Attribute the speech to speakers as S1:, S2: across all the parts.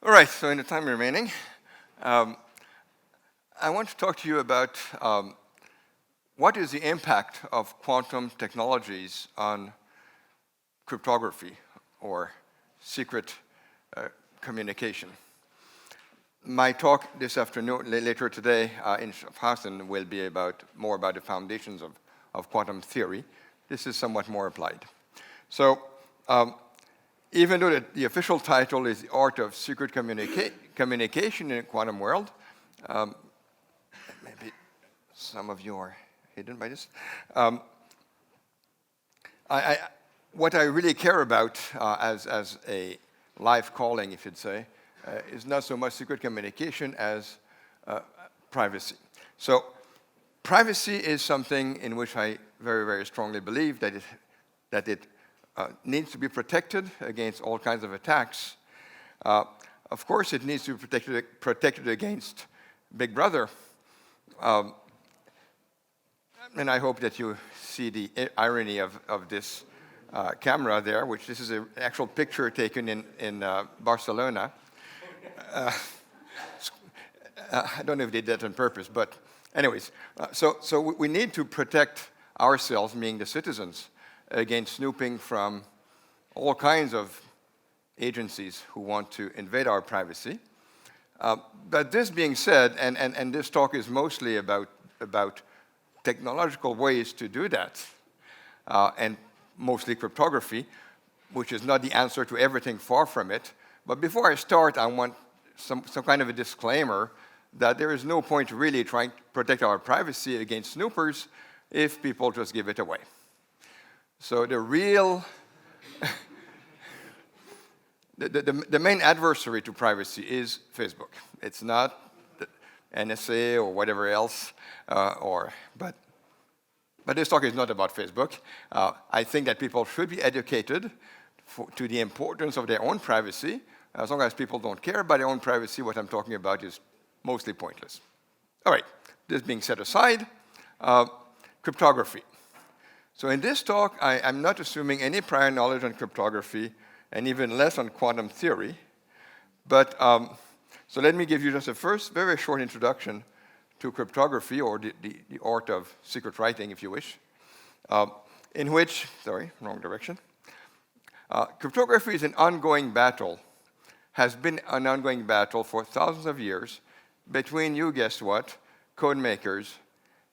S1: All right, so in the time remaining, I want to talk to you about what is the impact of quantum technologies on cryptography or secret communication. My talk this afternoon, later today in Schaffhausen, will be more about the foundations of quantum theory. This is somewhat more applied. So even though the official title is The Art of Secret Communication in a Quantum World, maybe some of you are hidden by this. What I really care about as a life calling, if you'd say, is not so much secret communication as privacy. So privacy is something in which I very, very strongly believe that it needs to be protected against all kinds of attacks. Of course, it needs to be protected against Big Brother. And I hope that you see the irony of this camera there, which this is an actual picture taken in Barcelona. I don't know if they did that on purpose, but anyways. So we need to protect ourselves, meaning the citizens, against snooping from all kinds of agencies who want to invade our privacy. But this being said, and this talk is mostly about technological ways to do that, and mostly cryptography, which is not the answer to everything, far from it. But before I start, I want some kind of a disclaimer that there is no point really trying to protect our privacy against snoopers if people just give it away. So the real, the main adversary to privacy is Facebook. It's not the NSA or whatever else, but this talk is not about Facebook. I think that people should be educated to the importance of their own privacy. As long as people don't care about their own privacy, what I'm talking about is mostly pointless. All right, this being set aside, cryptography. So in this talk, I'm not assuming any prior knowledge on cryptography, and even less on quantum theory. But so let me give you just a first, very short introduction to cryptography, or the art of secret writing, if you wish, in which, sorry, wrong direction. Cryptography is an ongoing battle, has been an ongoing battle for thousands of years between, you guessed what, code makers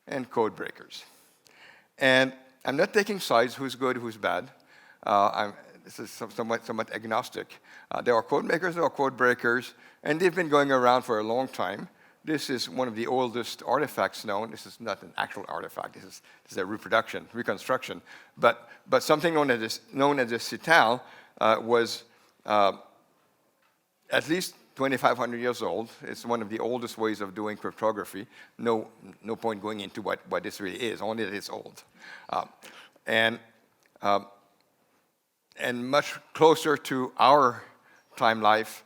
S1: and code breakers. And I'm not taking sides, who's good, who's bad. This is somewhat agnostic. There are code makers, there are code breakers, and they've been going around for a long time. This is one of the oldest artifacts known. This is not an actual artifact. This is a reconstruction. But something known as the Cital was at least 2,500 years old. It's one of the oldest ways of doing cryptography. No point going into what this really is, only that it's old. And much closer to our time life,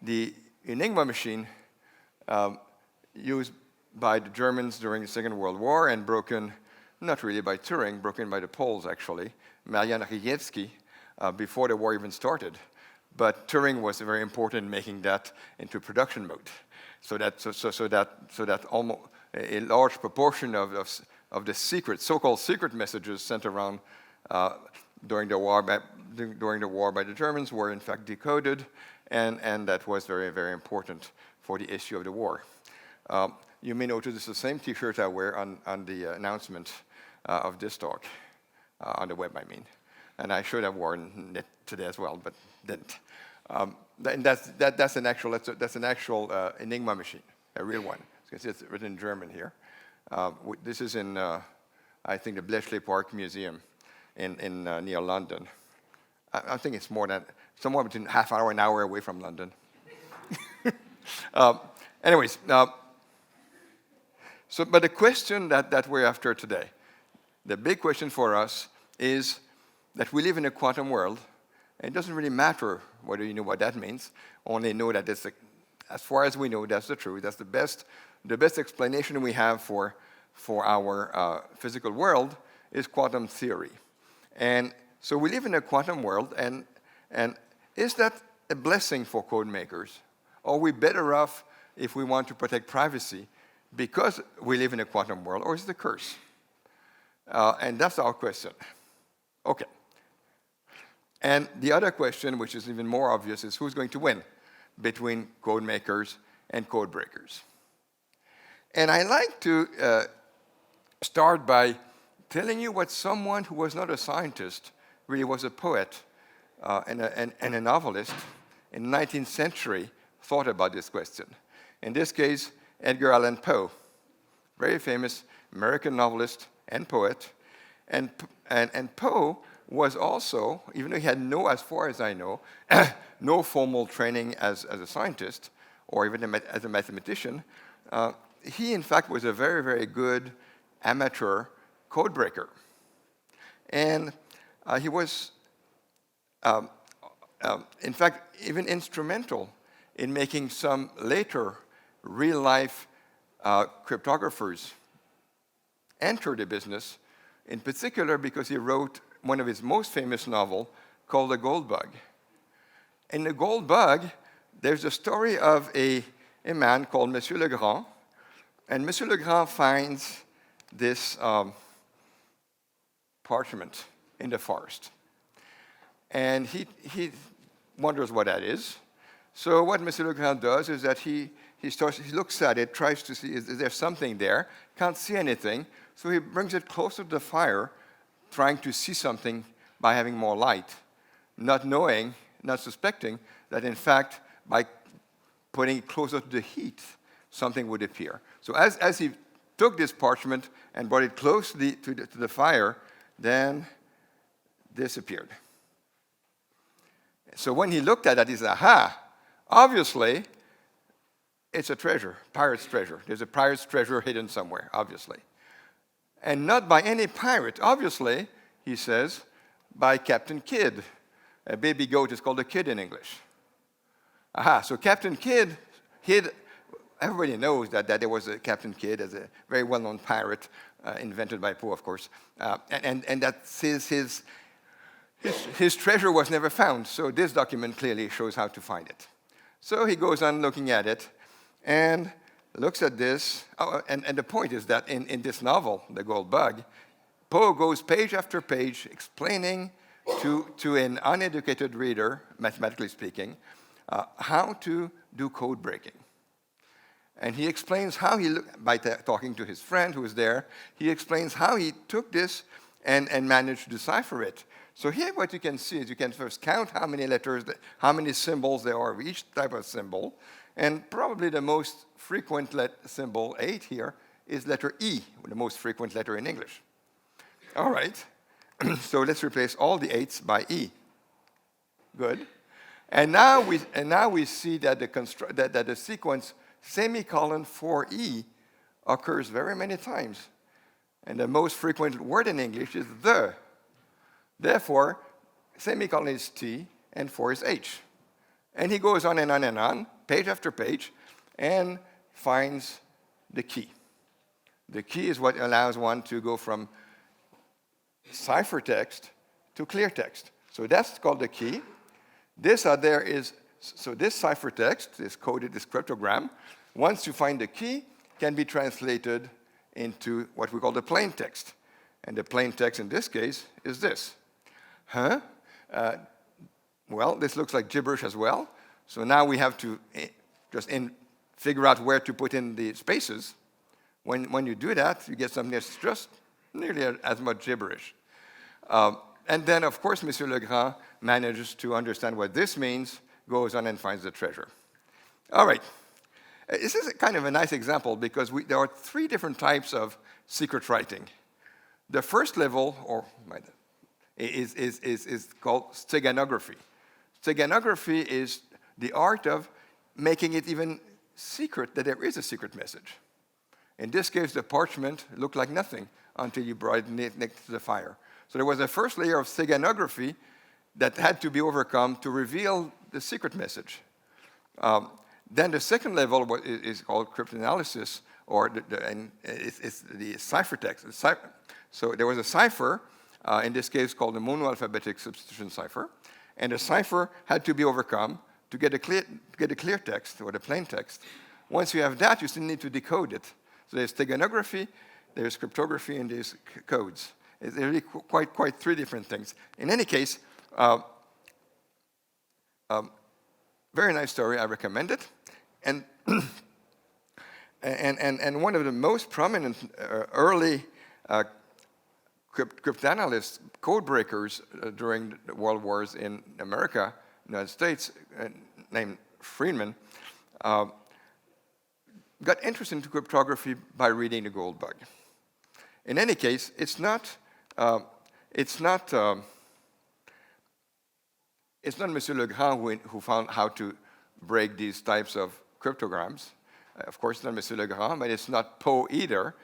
S1: the Enigma machine used by the Germans during the Second World War and broken, not really by Turing, broken by the Poles, actually, Marian Rejewski, before the war even started. But Turing was very important in making that into production mode, so that almost a large proportion of the so-called secret messages sent around during the war by the Germans were in fact decoded, and that was very, very important for the issue of the war. You may notice it's the same T-shirt I wear on the announcement of this talk, on the web, I mean. And I should have worn it today as well, but didn't. And that's an actual Enigma machine, a real one. You can see it's written in German here. This is in, I think, the Bletchley Park Museum in near London. I think it's somewhere between half hour and hour away from London. Anyways, but the question that we're after today, the big question for us is that we live in a quantum world, and it doesn't really matter whether you know what that means, only know that as far as we know, that's the truth. That's the best explanation we have for our physical world is quantum theory. And so we live in a quantum world, and is that a blessing for code makers? Are we better off if we want to protect privacy because we live in a quantum world, or is it a curse? And that's our question. Okay. And the other question, which is even more obvious, is who's going to win between code makers and code breakers? And I like to start by telling you what someone who was not a scientist, really was a poet and a novelist in the 19th century, thought about this question. In this case, Edgar Allan Poe, very famous American novelist and poet. And Poe was also, even though he had no, as far as I know, no formal training as a scientist or even as a mathematician, he in fact was a very, very good amateur code breaker. And he was, in fact, even instrumental in making some later real-life cryptographers enter the business, in particular because he wrote one of his most famous novels called The Gold Bug. In The Gold Bug, there's a story of a man called Monsieur Legrand, and Monsieur Legrand finds this parchment in the forest. And he wonders what that is. So what Monsieur Legrand does is that he looks at it, tries to see, is there something there? Can't see anything, so he brings it closer to the fire, trying to see something by having more light, not knowing, not suspecting that in fact, by putting it closer to the heat, something would appear. So as he took this parchment and brought it close to the fire, then this appeared. So when he looked at that, he said, aha, obviously, it's a treasure, pirate's treasure. There's a pirate's treasure hidden somewhere, obviously. And not by any pirate, obviously, he says, by Captain Kidd. A baby goat is called a kid in English. Aha, so Captain Kidd hid, everybody knows that there was a Captain Kidd as a very well-known pirate, invented by Poe, of course, and that his treasure was never found, so this document clearly shows how to find it. So he goes on looking at it, and looks at this, and the point is that in this novel, The Gold Bug, Poe goes page after page explaining to an uneducated reader, mathematically speaking, how to do code breaking. And he explains how by talking to his friend who was there, he explains how he took this and managed to decipher it. So here what you can see is you can first count how many letters, how many symbols there are of each type of symbol. And probably the most frequent symbol, 8 here, is letter E, the most frequent letter in English. All right, so let's replace all the 8s by E. Good. And now we see that the sequence semicolon 4E occurs very many times. And the most frequent word in English is the. Therefore, semicolon is T and 4 is H. And he goes on and on and on, page after page, and finds the key. The key is what allows one to go from ciphertext to clear text. So that's called the key. This this ciphertext, this coded, this cryptogram, once you find the key, can be translated into what we call the plain text. And the plain text in this case is this. Huh? Well, this looks like gibberish as well. So now we have to figure out where to put in the spaces. When you do that, you get something that's just nearly as much gibberish. And then, of course, Monsieur Legrand manages to understand what this means, goes on and finds the treasure. All right. This is kind of a nice example because there are 3 different types of secret writing. The first level, is called steganography. Steganography is the art of making it even secret that there is a secret message. In this case, the parchment looked like nothing until you brought it next to the fire. So there was a first layer of steganography that had to be overcome to reveal the secret message. Then the second level is called cryptanalysis, or it's the ciphertext. So there was a cipher, in this case called the monoalphabetic substitution cipher, and the cipher had to be overcome to get a clear text or the plain text. Once you have that, you still need to decode it. So there's steganography, there's cryptography, and there's codes. It's really quite three different things. In any case, very nice story. I recommend it. And and one of the most prominent early cryptanalysts, codebreakers during the world wars in America, United States, named Friedman, got interested into cryptography by reading the Gold Bug. In any case, it's not Monsieur Legrand who found how to break these types of cryptograms. Of course, it's not Monsieur Legrand, but it's not Poe either.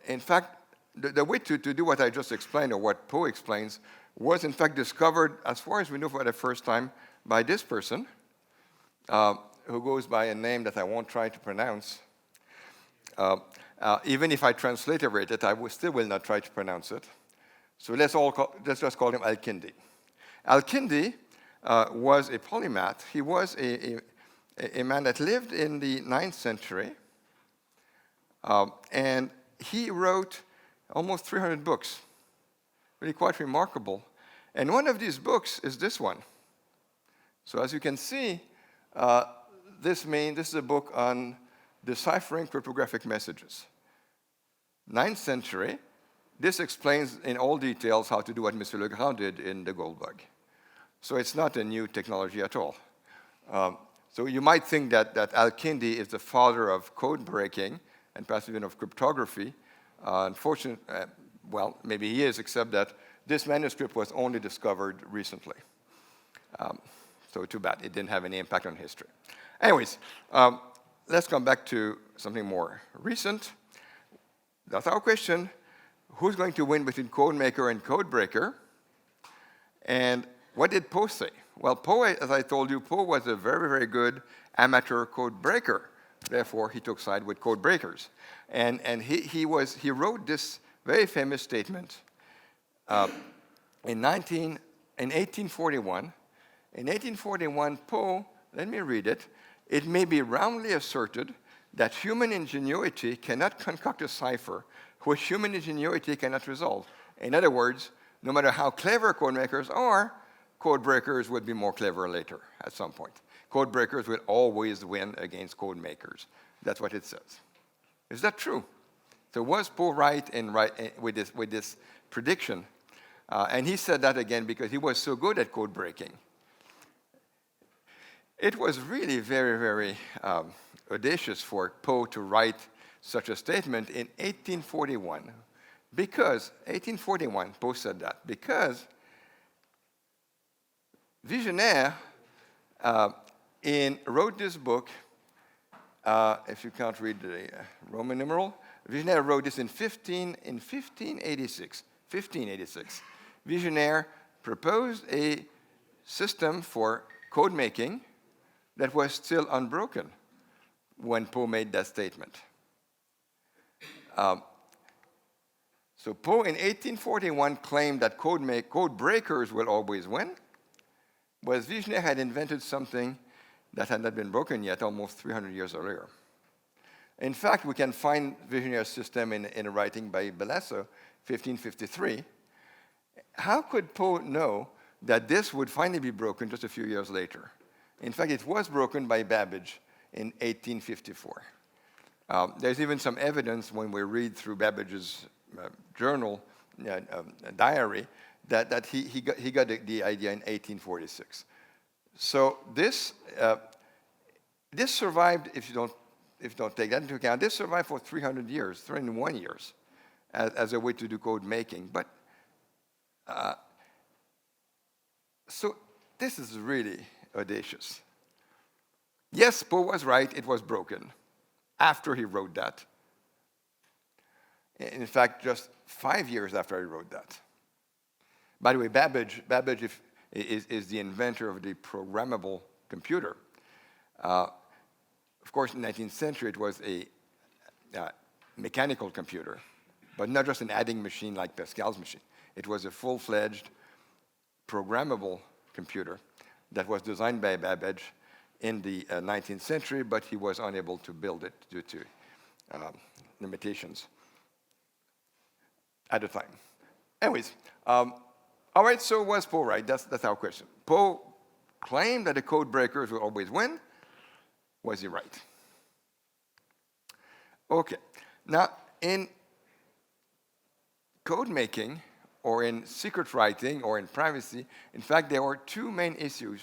S1: In fact, the way to do what I just explained, or what Poe explains, was in fact discovered, as far as we know for the first time, by this person, who goes by a name that I won't try to pronounce. Even if I transliterate it, I still will not try to pronounce it. So let's just call him Al-Kindi. Al-Kindi was a polymath. He was a man that lived in the 9th century, and he wrote almost 300 books, really quite remarkable. And one of these books is this one. So as you can see, this is a book on deciphering cryptographic messages. 9th century. This explains in all details how to do what Monsieur Legrand did in the Gold Bug. So it's not a new technology at all. So you might think that Al-Kindi is the father of code breaking and perhaps even of cryptography. Unfortunately, well, maybe he is, except that this manuscript was only discovered recently. So too bad, it didn't have any impact on history. Anyways, let's come back to something more recent. That's our question. Who's going to win between codemaker and codebreaker? And what did Poe say? Well, Poe, as I told you, Poe was a very, very good amateur code breaker. Therefore, he took side with code breakers. And he wrote this very famous statement in 1841. In 1841, Poe, let me read it. It may be roundly asserted that human ingenuity cannot concoct a cipher which human ingenuity cannot resolve. In other words, no matter how clever code makers are, code breakers would be more clever later at some point. Code breakers will always win against code makers. That's what it says. Is that true? So was Poe right with this prediction? And he said that again because he was so good at code breaking. It was really very, very audacious for Poe to write such a statement in 1841. Because, 1841, Poe said that, because Vigenère wrote this book, if you can't read the Roman numeral, Vigenère wrote this in 1586. 1586. Vigenère proposed a system for code making that was still unbroken when Poe made that statement. So Poe in 1841 claimed that code breakers will always win, whereas Vigenère had invented something that had not been broken yet almost 300 years earlier. In fact, we can find Vigenère's system in a writing by Belesso, 1553. How could Poe know that this would finally be broken just a few years later? In fact, it was broken by Babbage in 1854. There's even some evidence when we read through Babbage's journal, diary, that he got the idea in 1846. So this survived, if you don't take that into account, this survived for 301 years as a way to do code making. But so this is really audacious. Yes, Poe was right, it was broken after he wrote that. In fact, just 5 years after he wrote that. By the way, Babbage is the inventor of the programmable computer. Of course, in the 19th century, it was a mechanical computer, but not just an adding machine like Pascal's machine. It was a full-fledged programmable computer. that was designed by Babbage in the 19th century, but he was unable to build it due to limitations at the time. Anyways, all right, so was Poe right? That's our question. Poe claimed that the code breakers will always win. Was he right? Okay, now in code making, or in secret writing, or in privacy, in fact, there are two main issues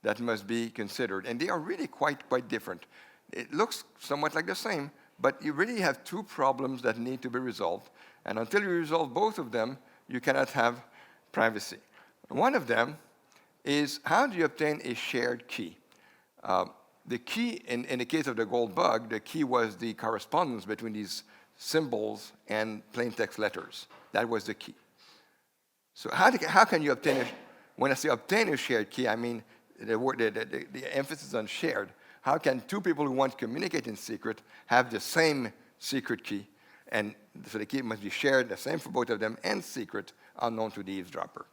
S1: that must be considered, and they are really quite different. It looks somewhat like the same, but you really have two problems that need to be resolved, and until you resolve both of them, you cannot have privacy. One of them is, how do you obtain a shared key? The key, in the case of the gold bug, the key was the correspondence between these symbols and plain text letters. That was the key. So how can you obtain when I say obtain a shared key, I mean the emphasis on shared. How can two people who want to communicate in secret have the same secret key? And so the key must be shared, the same for both of them, and secret, unknown to the eavesdropper.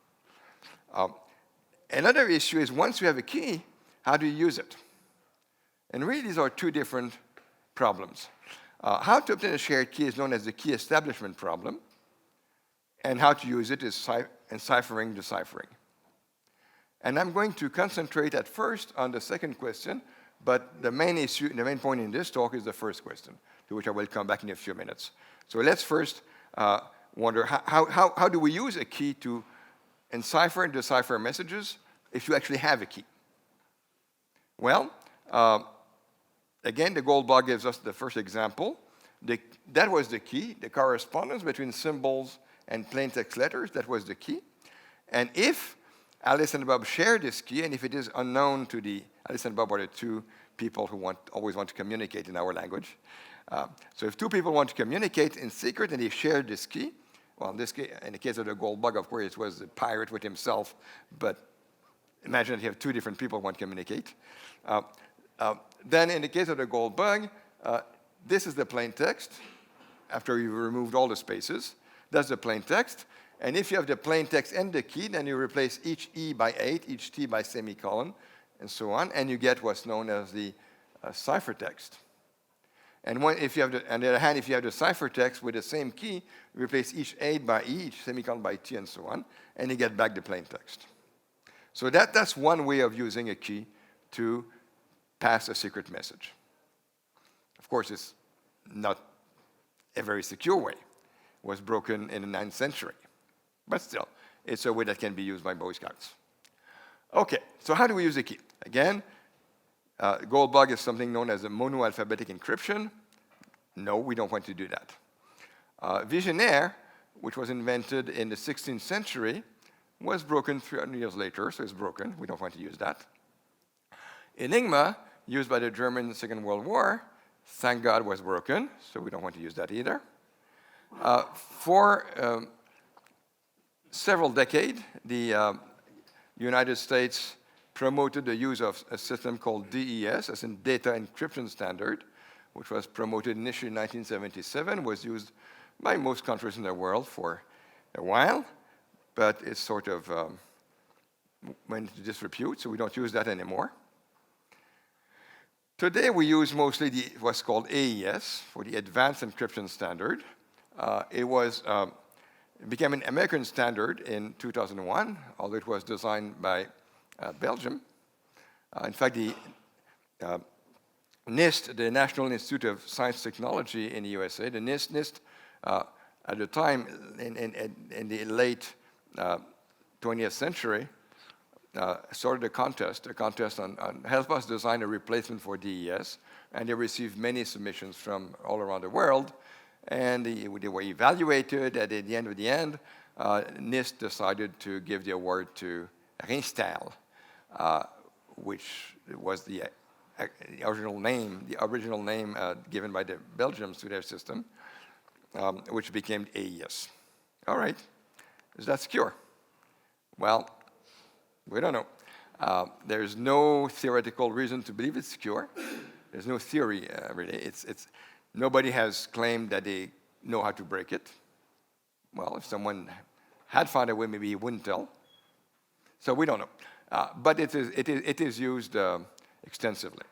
S1: Another issue is, once you have a key, how do you use it? And really, these are two different problems. How to obtain a shared key is known as the key establishment problem, and how to use it is enciphering, deciphering. And I'm going to concentrate at first on the second question, but the main issue, the main point in this talk is the first question, to which I will come back in a few minutes. So let's first wonder, how do we use a key to encipher and decipher messages if you actually have a key? Well, again, the gold bug gives us the first example. That was the key, the correspondence between symbols and plain text letters, that was the key. And if Alice and Bob share this key, and if it is unknown to Alice and Bob are the two people who always want to communicate in our language. So if two people want to communicate in secret and they share this key, well, in the case of the gold bug, of course, it was the pirate with himself, but imagine if you have two different people who want to communicate. Then in the case of the gold bug, this is the plain text, after you've removed all the spaces. That's the plain text. And if you have the plain text and the key, then you replace each E by 8, each T by semicolon, and so on, and you get what's known as the ciphertext. And on the other hand, if you have the ciphertext with the same key, you replace each 8 by E, each semicolon by T, and so on, and you get back the plain text. So that's one way of using a key to pass a secret message. Of course, it's not a very secure way. It was broken in the 9th century. But still, it's a way that can be used by Boy Scouts. Okay, so how do we use a key? Again, gold bug is something known as a monoalphabetic encryption. No, we don't want to do that. Visionaire, which was invented in the 16th century, was broken 300 years later, so it's broken. We don't want to use that. Enigma, used by the Germans in the Second World War, thank God was broken, so we don't want to use that either. For several decades, the United States promoted the use of a system called DES, as in Data Encryption Standard, which was promoted initially in 1977, was used by most countries in the world for a while, but it sort of went into disrepute, so we don't use that anymore. Today, we use mostly what's called AES, for the Advanced Encryption Standard. It became an American standard in 2001, although it was designed by Belgium. In fact, the NIST, the National Institute of Science Technology in the USA, the NIST at the time, in the late 20th century, started a contest on help us design a replacement for DES, and they received many submissions from all around the world, and they were evaluated, and at the end, NIST decided to give the award to Rinstal, which was the original name given by the Belgians to their system, which became AES. All right, is that secure? Well, we don't know. There's no theoretical reason to believe it's secure. There's no theory, really. Nobody has claimed that they know how to break it. Well, if someone had found a way, maybe he wouldn't tell. So we don't know. but it is used extensively.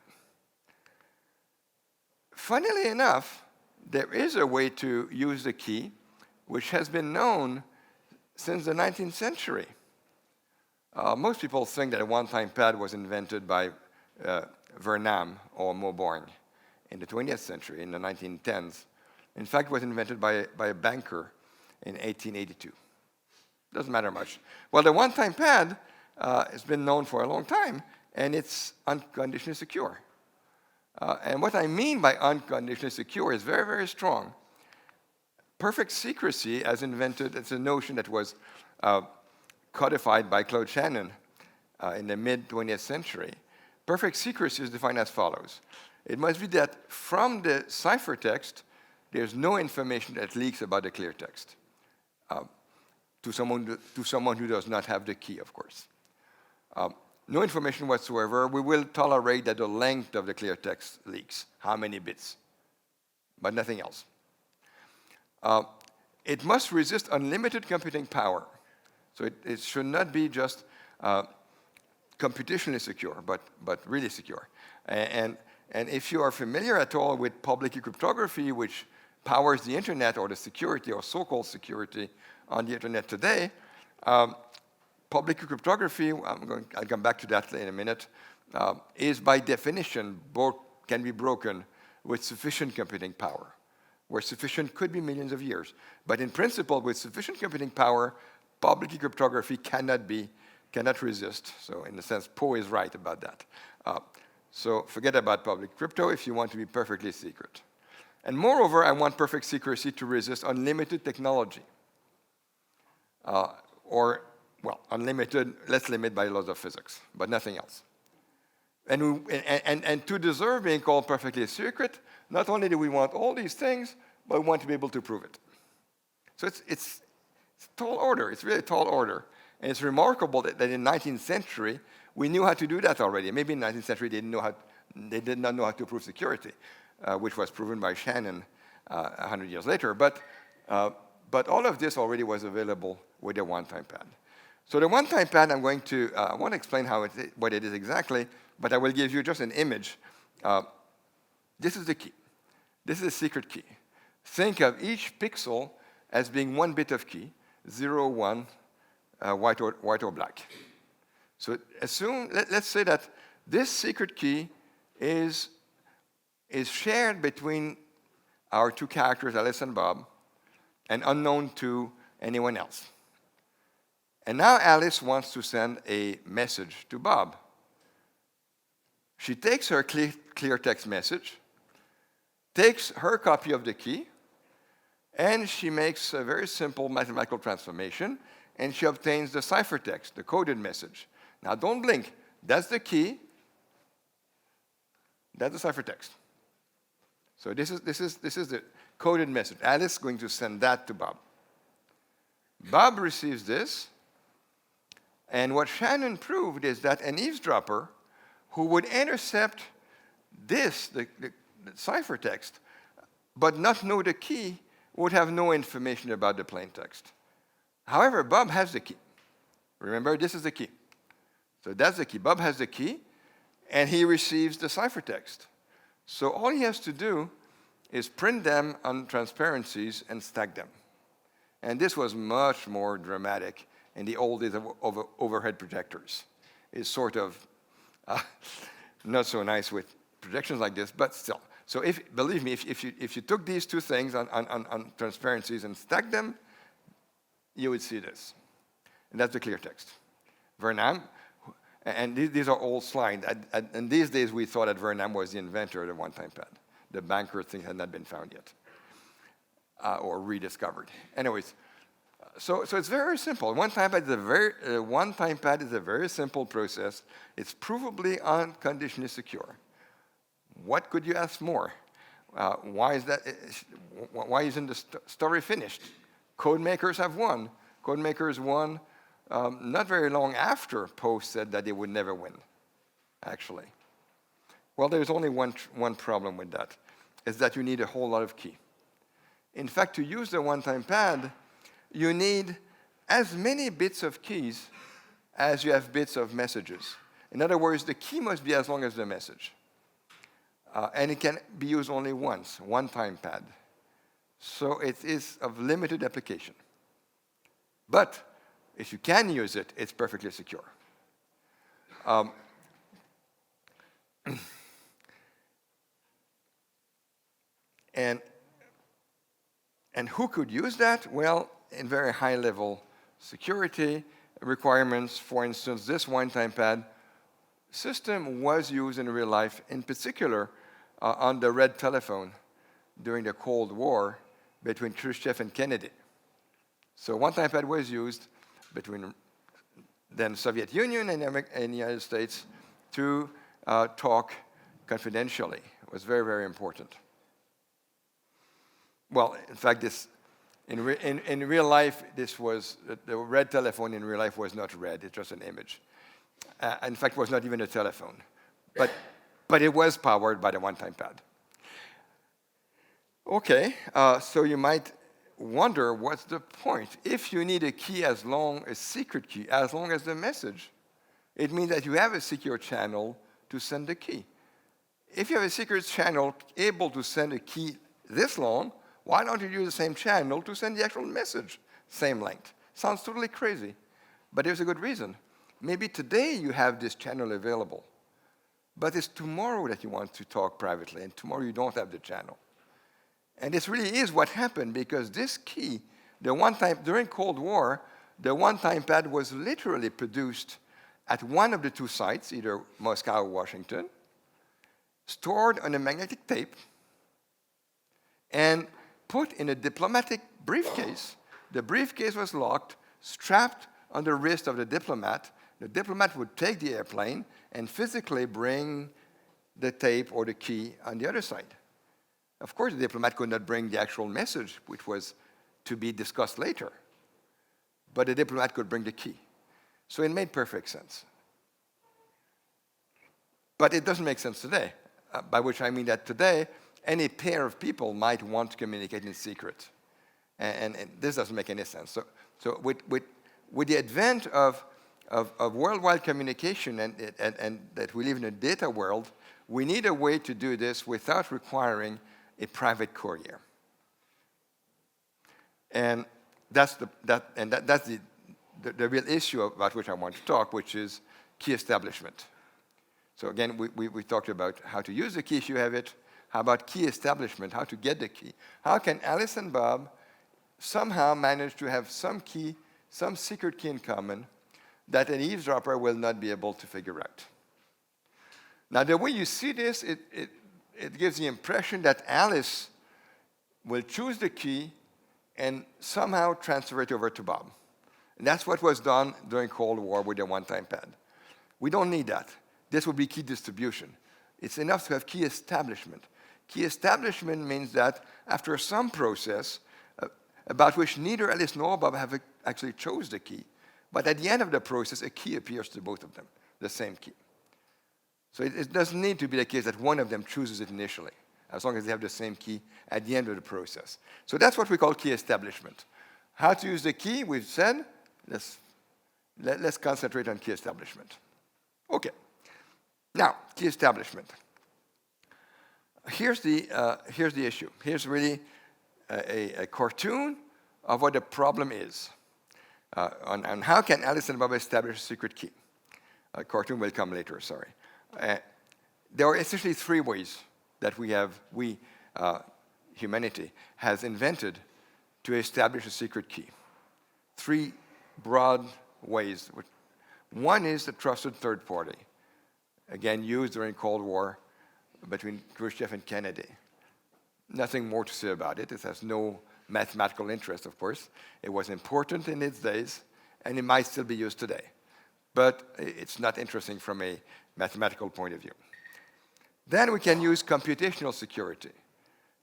S1: Funnily enough, there is a way to use the key which has been known since the 19th century. Most people think that a one-time pad was invented by Vernam or Mauborgne in the 20th century, in the 1910s. In fact, it was invented by a banker in 1882. Doesn't matter much. Well, the one-time pad has been known for a long time, and it's unconditionally secure. And what I mean by unconditionally secure is very, very strong. Perfect secrecy, as invented, it's a notion that was codified by Claude Shannon in the mid-20th century. Perfect secrecy is defined as follows. It must be that from the ciphertext, there's no information that leaks about the clear text to someone who does not have the key, of course. No information whatsoever. We will tolerate that the length of the clear text leaks, how many bits, but nothing else. It must resist unlimited computing power. So it should not be just computationally secure, but really secure. And if you are familiar at all with public key cryptography, which powers the internet or the security or so-called security on the internet today, public key cryptography, I'll come back to that in a minute, is by definition can be broken with sufficient computing power, where sufficient could be millions of years. But in principle, with sufficient computing power, public key cryptography cannot resist. So in a sense, Poe is right about that. So forget about public crypto if you want to be perfectly secret. And moreover, I want perfect secrecy to resist unlimited technology. Well, unlimited, let's limit by laws of physics, but nothing else. And to deserve being called perfectly secret, not only do we want all these things, but we want to be able to prove it. So it's a tall order. It's really a tall order. And it's remarkable that in the 19th century, we knew how to do that already. Maybe in the 19th century, they did not know how to prove security, which was proven by Shannon 100 years later. But all of this already was available with the one-time pad. So the one-time pad, I won't explain what it is exactly, but I will give you just an image. This is the key. This is a secret key. Think of each pixel as being one bit of key, 0, 1, white or black. So let's say that this secret key is shared between our two characters, Alice and Bob, and unknown to anyone else. And now Alice wants to send a message to Bob. She takes her clear text message, takes her copy of the key, and she makes a very simple mathematical transformation, and she obtains the ciphertext, the coded message. Now don't blink. That's the key. That's the ciphertext. So this is the coded message. Alice is going to send that to Bob. Bob receives this, and what Shannon proved is that an eavesdropper who would intercept this, the ciphertext, but not know the key, would have no information about the plain text. However, Bob has the key. Remember, this is the key. So that's the key. Bob has the key, and he receives the ciphertext. So all he has to do is print them on transparencies and stack them. And this was much more dramatic in the old days of overhead projectors. It's sort of not so nice with projections like this, but still. So believe me, if you took these two things on transparencies and stacked them, you would see this. And that's the clear text. Vernam, and these are old slides. And these days we thought that Vernam was the inventor of the one-time pad. The banker thing had not been found yet or rediscovered. Anyways, so it's very simple. One-time pad is a very simple process. It's provably unconditionally secure. What could you ask more? Why is that? Why isn't the story finished? Codemakers have won. Codemakers won not very long after Poe said that they would never win, actually. Well, there's only one problem with that, is that you need a whole lot of key. In fact, to use the one-time pad, you need as many bits of keys as you have bits of messages. In other words, the key must be as long as the message. And it can be used only once, one-time pad. So it is of limited application. But if you can use it, it's perfectly secure. And who could use that? Well, in very high-level security requirements, for instance, this one-time pad system was used in real life, in particular on the red telephone during the Cold War between Khrushchev and Kennedy. So one-time pad was used between then Soviet Union and the United States to talk confidentially. It was very, very important. Well, in fact, in real life, this was, the red telephone in real life was not red, it's just an image. In fact, it was not even a telephone. But it was powered by the one-time pad. Okay, so you might wonder, what's the point? If you need a key a secret key, as long as the message, it means that you have a secure channel to send the key. If you have a secret channel able to send a key this long, why don't you use the same channel to send the actual message, same length? Sounds totally crazy, but there's a good reason. Maybe today you have this channel available, but it's tomorrow that you want to talk privately, and tomorrow you don't have the channel. And this really is what happened, because this key, during Cold War, the one-time pad was literally produced at one of the two sites, either Moscow or Washington, stored on a magnetic tape, and put in a diplomatic briefcase. The briefcase was locked, strapped on the wrist of the diplomat. The diplomat would take the airplane and physically bring the tape or the key on the other side. Of course, the diplomat could not bring the actual message, which was to be discussed later. But the diplomat could bring the key. So it made perfect sense. But it doesn't make sense today, by which I mean that today, any pair of people might want to communicate in secret. And this doesn't make any sense. So with the advent of worldwide communication and that we live in a data world, we need a way to do this without requiring a private courier. And that's the real issue about which I want to talk, which is key establishment. So again, we talked about how to use the key if you have it. How about key establishment, how to get the key? How can Alice and Bob somehow manage to have some key, some secret key in common that an eavesdropper will not be able to figure out? Now, the way you see this, it gives the impression that Alice will choose the key and somehow transfer it over to Bob. And that's what was done during Cold War with the one-time pad. We don't need that. This would be key distribution. It's enough to have key establishment. Key establishment means that after some process about which neither Alice nor Bob have actually chose the key, but at the end of the process, a key appears to both of them, the same key. So it doesn't need to be the case that one of them chooses it initially, as long as they have the same key at the end of the process. So that's what we call key establishment. How to use the key, we've said. Let's concentrate on key establishment. Okay. Now, key establishment. Here's the issue. Here's really a cartoon of what the problem is. On how can Alice and Bob establish a secret key? A cartoon will come later, sorry. There are essentially three ways that humanity, has invented to establish a secret key. Three broad ways. One is the trusted third party, again, used during Cold War between Khrushchev and Kennedy. Nothing more to say about it. It has no mathematical interest, of course. It was important in its days, and it might still be used today. But it's not interesting from a mathematical point of view. Then we can use computational security.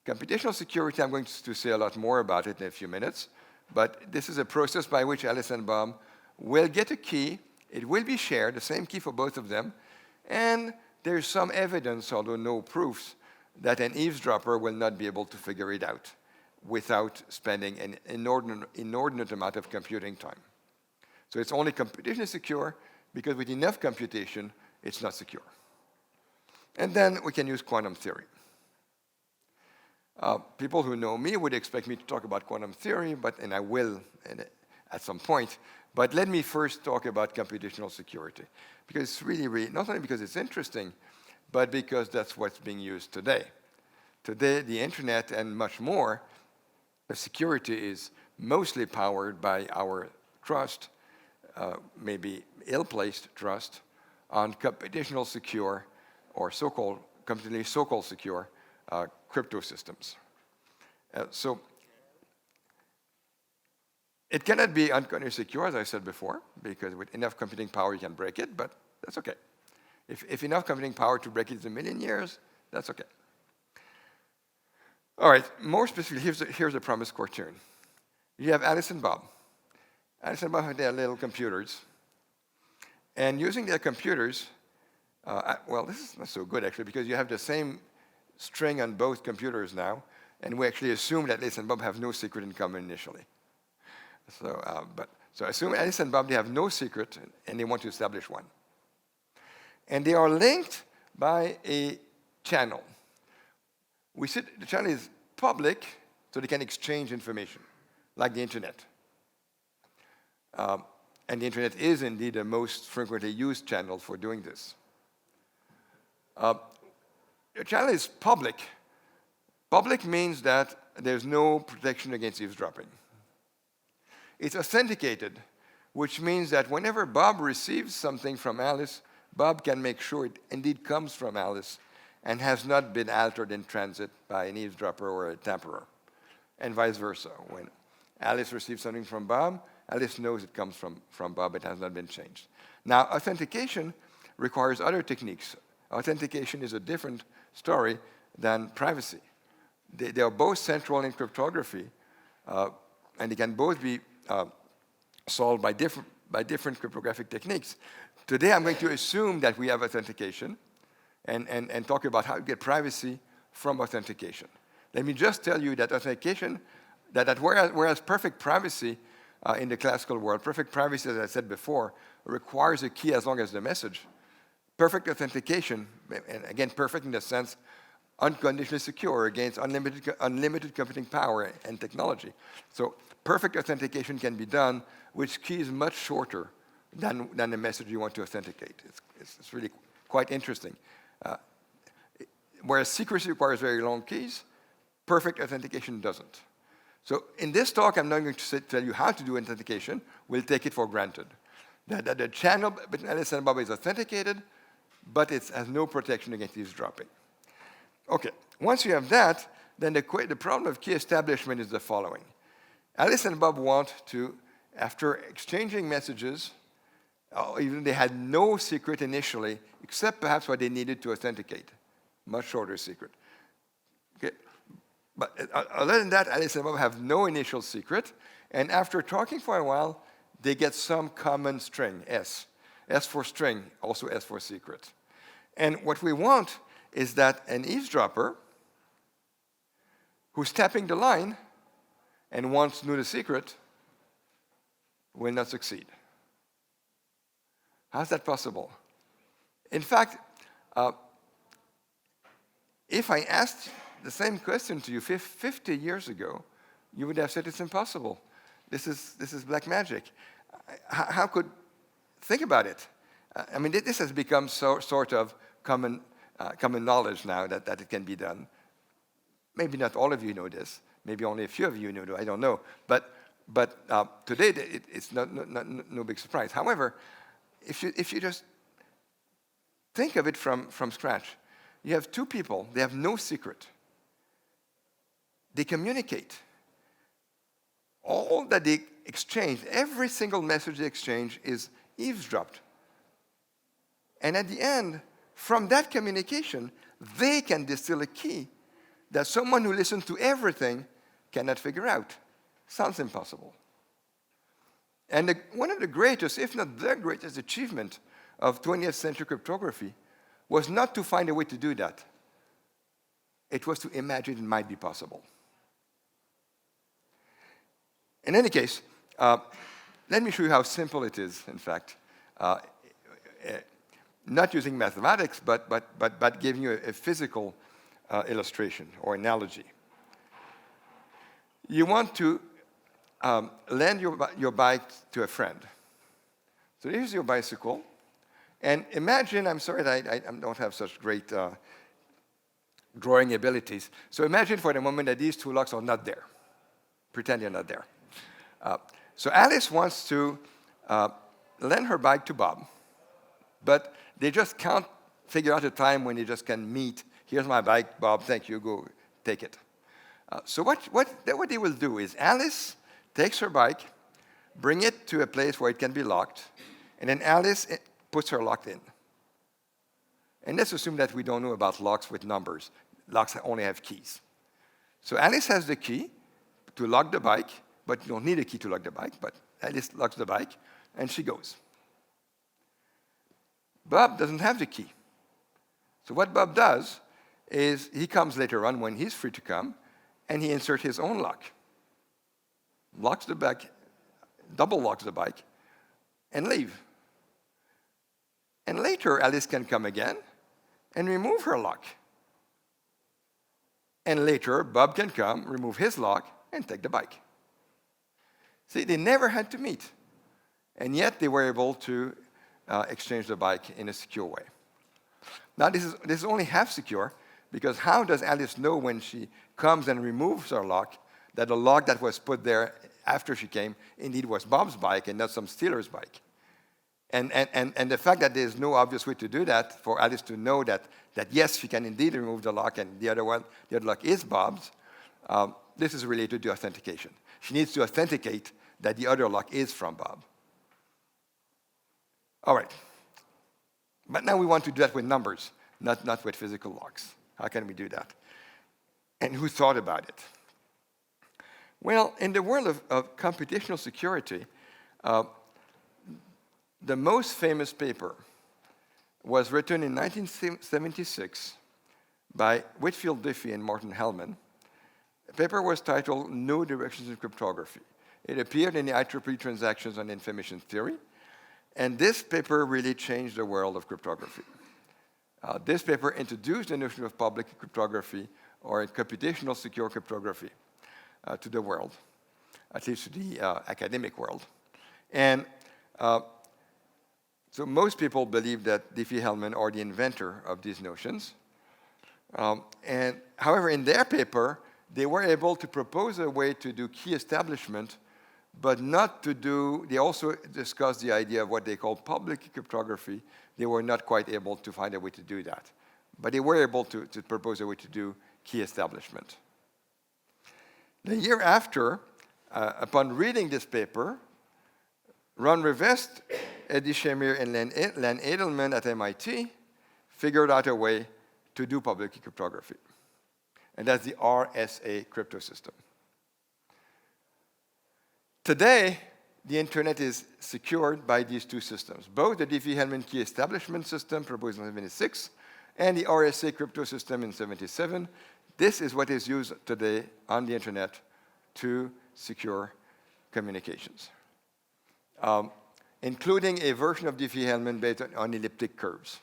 S1: Computational security, I'm going to say a lot more about it in a few minutes, but this is a process by which Alice and Bob will get a key. It will be shared, the same key for both of them, and there's some evidence, although no proofs, that an eavesdropper will not be able to figure it out without spending an inordinate amount of computing time. So it's only computationally secure because with enough computation, it's not secure. And then we can use quantum theory. People who know me would expect me to talk about quantum theory, and I will at some point. But let me first talk about computational security, because it's really, not only because it's interesting, but because that's what's being used today. Today, the internet and much more, the security is mostly powered by our trust, maybe ill-placed trust, on computational secure, or completely so-called secure, crypto systems. So it cannot be unconditionally secure, as I said before, because with enough computing power you can break it, but that's okay. If enough computing power to break it is a million years, that's okay. All right, more specifically, here's a promise cartoon. You have Alice and Bob. Alice and Bob have their little computers. And using their computers, well, this is not so good, actually, because you have the same string on both computers now, and we actually assume that Alice and Bob have no secret in common initially. So assume Alice and Bob, they have no secret, and they want to establish one. And they are linked by a channel. We said the channel is public, so they can exchange information, like the internet. And the internet is indeed the most frequently used channel for doing this. The channel is public. Public means that there's no protection against eavesdropping. It's authenticated, which means that whenever Bob receives something from Alice, Bob can make sure it indeed comes from Alice and has not been altered in transit by an eavesdropper or a tamperer, and vice versa. When Alice receives something from Bob, Alice knows it comes from Bob, it has not been changed. Now, authentication requires other techniques. Authentication is a different story than privacy. They are both central in cryptography, and they can both be solved by different cryptographic techniques. Today, I'm going to assume that we have authentication and talk about how to get privacy from authentication. Let me just tell you that authentication, whereas perfect privacy in the classical world, perfect privacy, as I said before, requires a key as long as the message. Perfect authentication, and again, perfect in the sense unconditionally secure against unlimited computing power and technology. So perfect authentication can be done with keys much shorter than the message you want to authenticate. It's really quite interesting. Whereas secrecy requires very long keys, perfect authentication doesn't. So in this talk, I'm not going to tell you how to do authentication. We'll take it for granted. That the channel between Alice and Bob is authenticated, but it has no protection against eavesdropping. Okay, once you have that, then the problem of key establishment is the following. Alice and Bob want to, after exchanging messages, even they had no secret initially, except perhaps what they needed to authenticate, much shorter secret. Okay, but other than that, Alice and Bob have no initial secret, and after talking for a while, they get some common string, S. S for string, also S for secret. And what we want is that an eavesdropper who's tapping the line and wants to know the secret will not succeed. How's that possible? In fact, if I asked the same question to you 50 years ago, you would have said it's impossible. This is black magic. How could, think about it. I mean, this has become sort of common knowledge now that it can be done. Maybe not all of you know this. Maybe only a few of you know it. I don't know. But today, it's no big surprise. However, if you just think of it from scratch, you have two people. They have no secret. They communicate. All that they exchange, every single message they exchange is eavesdropped. And at the end, from that communication, they can distill a key that someone who listens to everything cannot figure out. Sounds impossible. And one of the greatest, if not the greatest achievement of 20th century cryptography was not to find a way to do that. It was to imagine it might be possible. In any case, let me show you how simple it is, in fact. Not using mathematics, but giving you a physical illustration or analogy. You want to lend your bike to a friend. So here's your bicycle. And imagine, I'm sorry that I don't have such great drawing abilities. So imagine for the moment that these two locks are not there. Pretend they're not there. So Alice wants to lend her bike to Bob, but they just can't figure out a time when they just can meet. Here's my bike, Bob, thank you, go take it. So what they will do is Alice takes her bike, bring it to a place where it can be locked, and then Alice puts her lock in. And let's assume that we don't know about locks with numbers. Locks only have keys. So Alice has the key to lock the bike, but you don't need a key to lock the bike, but Alice locks the bike, and she goes. Bob doesn't have the key. So what Bob does is he comes later on when he's free to come, and he inserts his own lock. Locks the bike, double locks the bike, and leave. And later, Alice can come again and remove her lock. And later, Bob can come, remove his lock, and take the bike. See, they never had to meet. And yet, they were able to exchange the bike in a secure way. Now, this is only half secure, because how does Alice know when she comes and removes her lock that the lock that was put there after she came indeed was Bob's bike and not some stealer's bike? And the fact that there's no obvious way to do that, for Alice to know that yes, she can indeed remove the lock and the other lock is Bob's, this is related to authentication. She needs to authenticate that the other lock is from Bob. All right. But now we want to do that with numbers, not with physical locks. How can we do that? And who thought about it? Well, in the world of computational security, the most famous paper was written in 1976 by Whitfield Diffie and Martin Hellman. The paper was titled No Directions in Cryptography. It appeared in the IEEE Transactions on Information Theory, and this paper really changed the world of cryptography. This paper introduced the notion of public cryptography, or computational secure cryptography, to the world, at least to the academic world. And so most people believe that Diffie-Hellman are the inventor of these notions. And however, in their paper, they were able to propose a way to do key establishment, but not to do, they also discussed the idea of what they call public cryptography. They were not quite able to find a way to do that. But they were able to propose a way to do key establishment. The year after, upon reading this paper, Ron Rivest, Eddie Shamir, and Len Edelman at MIT figured out a way to do public cryptography. And that's the RSA crypto system. Today, the internet is secured by these two systems, both the Diffie-Hellman key establishment system proposed in 1976 and the RSA crypto system in 1977. This is what is used today on the internet to secure communications, including a version of Diffie-Hellman based on elliptic curves.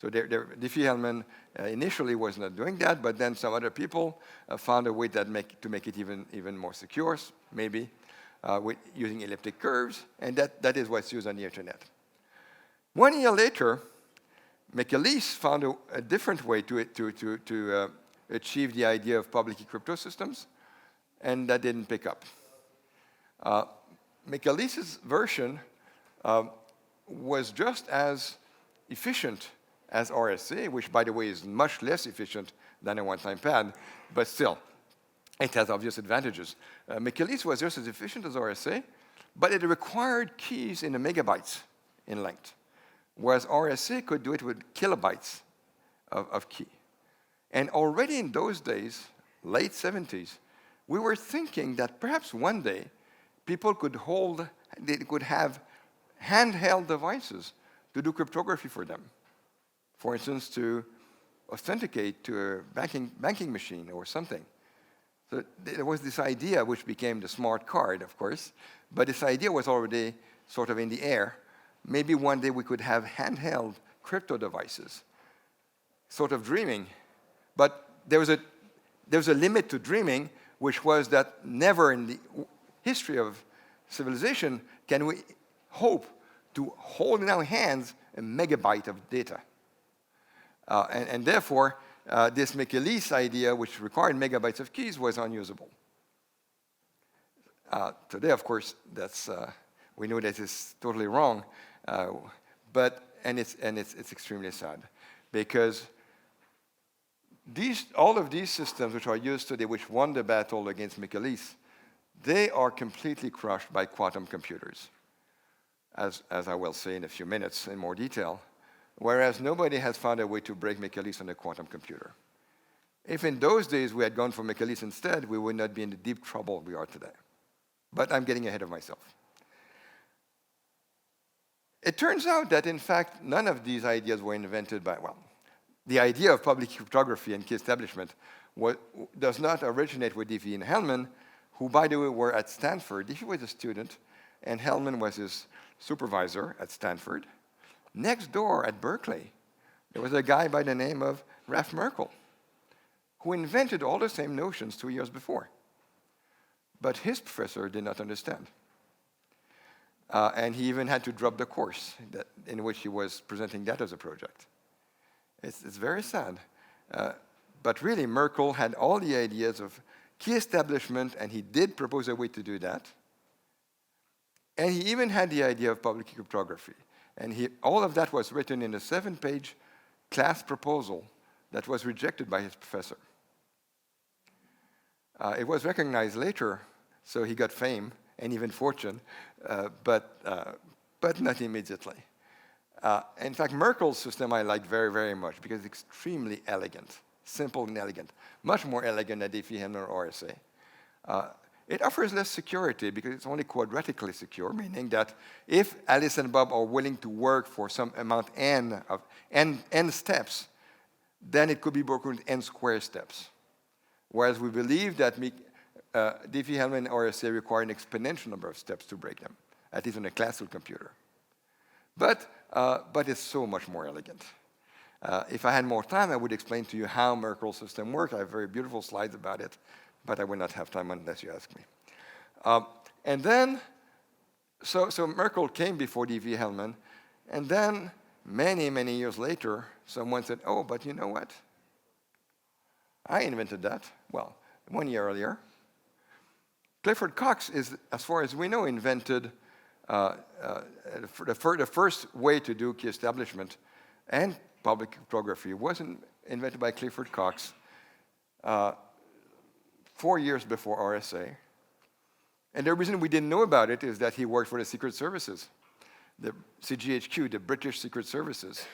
S1: So Diffie-Hellman initially was not doing that, but then some other people found a way to make it even more secure, maybe, with using elliptic curves, and that is what's used on the internet. 1 year later, McAleese found a different way to achieve the idea of public crypto systems, and that didn't pick up. McAleese's version was just as efficient as RSA, which, by the way, is much less efficient than a one-time pad, but still, it has obvious advantages. McAleese was just as efficient as RSA, but it required keys in the megabytes in length, whereas RSA could do it with kilobytes of key. And already in those days, late 70s, we were thinking that perhaps one day people could have handheld devices to do cryptography for them. For instance, to authenticate to a banking machine or something. So there was this idea, which became the smart card, of course, but this idea was already sort of in the air. Maybe one day we could have handheld crypto devices, sort of dreaming. But there was a limit to dreaming, which was that never in the history of civilization can we hope to hold in our hands a megabyte of data. And therefore, this Michaelis idea, which required megabytes of keys, was unusable. Today, of course, we know that is totally wrong, but it's extremely sad, because all of these systems which are used today, which won the battle against Michaelis, they are completely crushed by quantum computers, as I will say in a few minutes in more detail, whereas nobody has found a way to break Michaelis on a quantum computer. If in those days we had gone for Michaelis instead, we would not be in the deep trouble we are today. But I'm getting ahead of myself. It turns out that, in fact, none of these ideas were invented by, well, the idea of public cryptography and key establishment does not originate with D.V. and Hellman, who, by the way, were at Stanford. D.V. was a student, and Hellman was his supervisor at Stanford. Next door at Berkeley, there was a guy by the name of Ralph Merkle, who invented all the same notions 2 years before. But his professor did not understand. And he even had to drop the course in which he was presenting that as a project. It's very sad. But really, Merkle had all the ideas of key establishment, and he did propose a way to do that. And he even had the idea of public cryptography. And all of that was written in a 7-page class proposal that was rejected by his professor. It was recognized later, so he got fame and even fortune, but not immediately. In fact, Merkle's system I like very, very much because it's extremely elegant, simple and elegant, much more elegant than Diffie-Hellman or RSA. It offers less security because it's only quadratically secure, meaning that if Alice and Bob are willing to work for some amount n steps, then it could be broken into n square steps. Whereas we believe that Diffie-Hellman and RSA require an exponential number of steps to break them, at least on a classical computer. But it's so much more elegant. If I had more time, I would explain to you how Merkle's system works. I have very beautiful slides about it, but I will not have time unless you ask me. And then, so Merkle came before Diffie-Hellman, and then many, many years later, someone said, oh, but you know what? I invented that. Well, 1 year earlier. Clifford Cox is, as far as we know, invented the first way to do key establishment and public cryptography was invented by Clifford Cox 4 years before RSA. And the reason we didn't know about it is that he worked for the Secret Services, the CGHQ, the British Secret Services.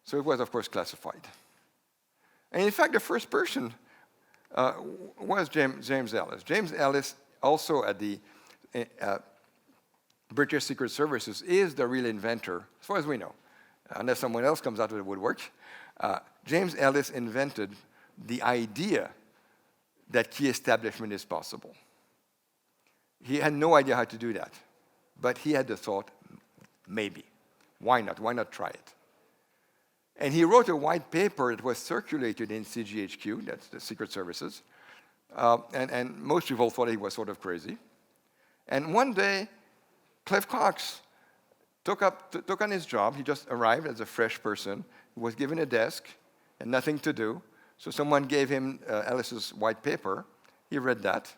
S1: So it was, of course, classified. And in fact, the first person was James Ellis. James Ellis, also at the British Secret Services, is the real inventor, as far as we know, unless someone else comes out of the woodwork. James Ellis invented the idea that key establishment is possible. He had no idea how to do that, but he had the thought, maybe. Why not? Why not try it? And he wrote a white paper that was circulated in CGHQ, that's the Secret Services, and most people thought he was sort of crazy. And one day, Cliff Cox took on his job. He just arrived as a fresh person, was given a desk and nothing to do. So someone gave him Ellis's white paper. He read that.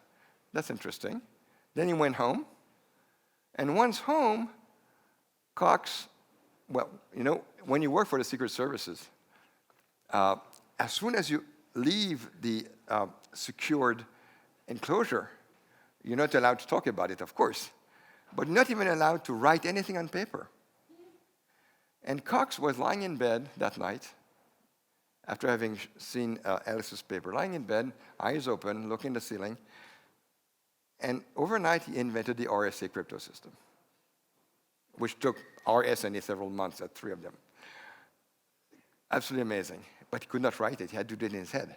S1: That's interesting. Then he went home. And once home, Cox, well, you know, when you work for the Secret Services, as soon as you leave the secured enclosure, you're not allowed to talk about it, of course, but not even allowed to write anything on paper. And Cox was lying in bed that night, after having seen Ellis's paper, lying in bed, eyes open, looking at the ceiling, and overnight he invented the RSA crypto system, which took RSA several months, at 3 of them. Absolutely amazing. But he could not write it. He had to do it in his head.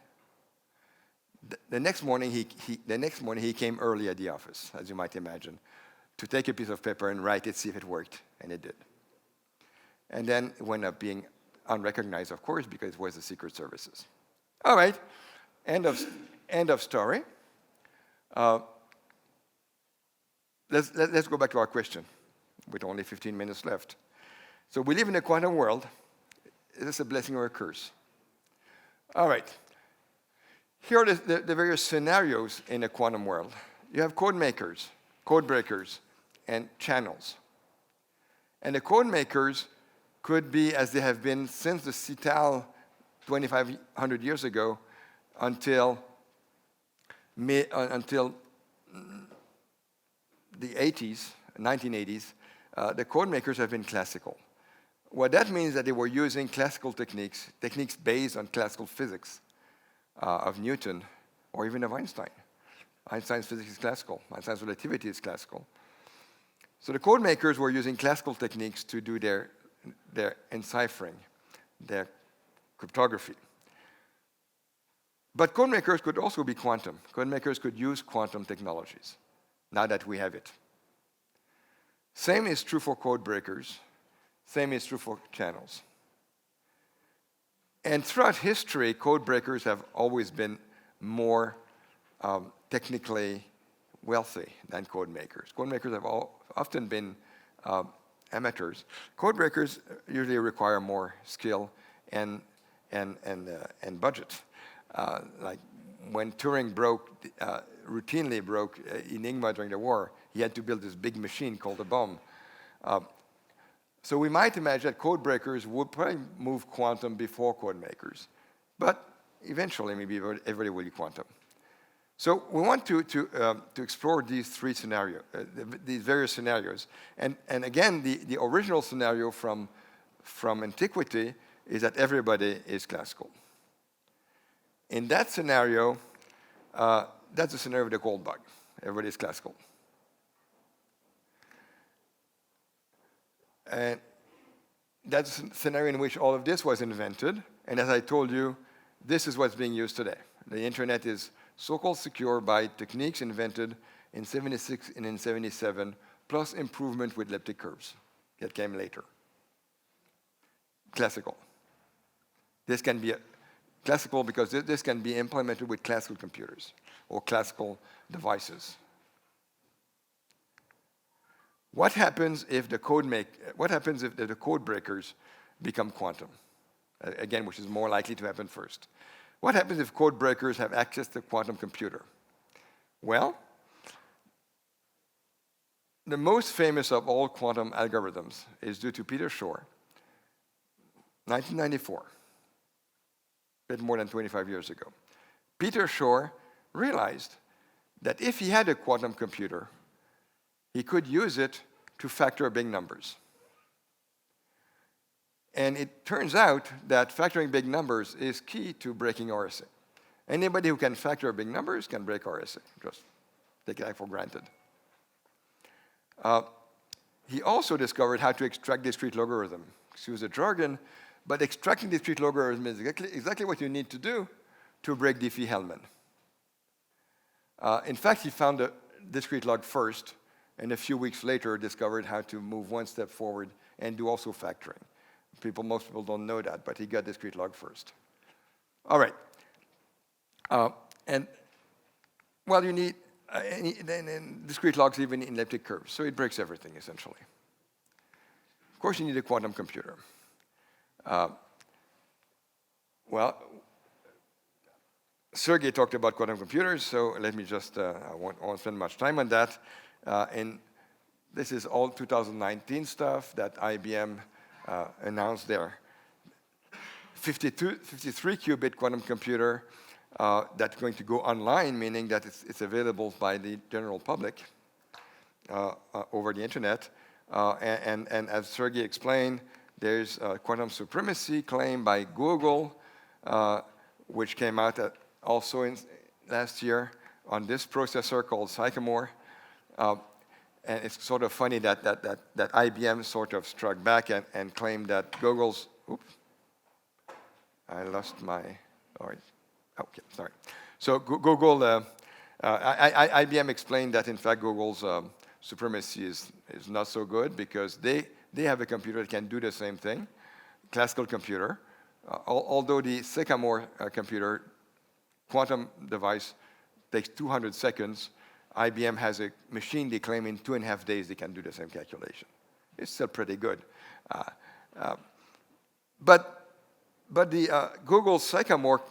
S1: The next morning, he came early at the office, as you might imagine, to take a piece of paper and write it, see if it worked, and it did. And then it wound up being unrecognized, of course, because it was the Secret Services. All right, end of story. Let's go back to our question, with only 15 minutes left. So we live in a quantum world. Is this a blessing or a curse? All right. Here are the various scenarios in a quantum world. You have code makers, code breakers, and channels. And the code makers could be, as they have been since the CTAL 2,500 years ago, until the 80s, 1980s, the code makers have been classical. What that means is that they were using classical techniques based on classical physics of Newton or even of Einstein. Einstein's physics is classical. Einstein's relativity is classical. So the code makers were using classical techniques to do their enciphering, their cryptography. But code makers could also be quantum. Code makers could use quantum technologies, now that we have it. Same is true for code breakers. Same is true for channels. And throughout history, code breakers have always been more technically wealthy than code makers. Code makers have often been amateurs. Code breakers usually require more skill and budget. Like when Turing routinely broke Enigma during the war, he had to build this big machine called a bomb. So we might imagine that code breakers would probably move quantum before code makers. But eventually, maybe everybody will be quantum. So we want to explore these three scenarios, these various scenarios. And again, the original scenario from antiquity is that everybody is classical. In that scenario, that's the scenario of the gold bug. Everybody is classical. And that's a scenario in which all of this was invented. And as I told you, this is what's being used today. The internet is so-called secure by techniques invented in 76 and in 77, plus improvement with elliptic curves that came later. Classical. This can be classical because this can be implemented with classical computers or classical devices. What happens if the code breakers become quantum? Again, which is more likely to happen first. What happens if code breakers have access to a quantum computer? Well, the most famous of all quantum algorithms is due to Peter Shor, 1994, a bit more than 25 years ago. Peter Shor realized that if he had a quantum computer, he could use it to factor big numbers. And it turns out that factoring big numbers is key to breaking RSA. Anybody who can factor big numbers can break RSA. Just take that for granted. He also discovered how to extract discrete logarithm. Excuse the jargon, but extracting discrete logarithm is exactly what you need to do to break Diffie-Hellman. In fact, he found the discrete log first, and a few weeks later discovered how to move one step forward and do also factoring. Most people don't know that, but he got discrete log first. All right. You need discrete logs even in elliptic curves, so it breaks everything, essentially. Of course, you need a quantum computer. Sergey talked about quantum computers, so let me just, I won't spend much time on that. And this is all 2019 stuff that IBM announced their 53-qubit quantum computer that's going to go online, meaning that it's available by the general public over the internet. And as Sergey explained, there's a quantum supremacy claim by Google, which came out also last year on this processor called Sycamore. And it's sort of funny that IBM sort of struck back and claimed that Google's, oops, I lost my, all right, okay, sorry. So Google, IBM explained that in fact Google's supremacy is not so good because they have a computer that can do the same thing, classical computer. Although the Sycamore computer quantum device takes 200 seconds, IBM has a machine they claim in 2.5 days they can do the same calculation. It's still pretty good. But the Google Sycamore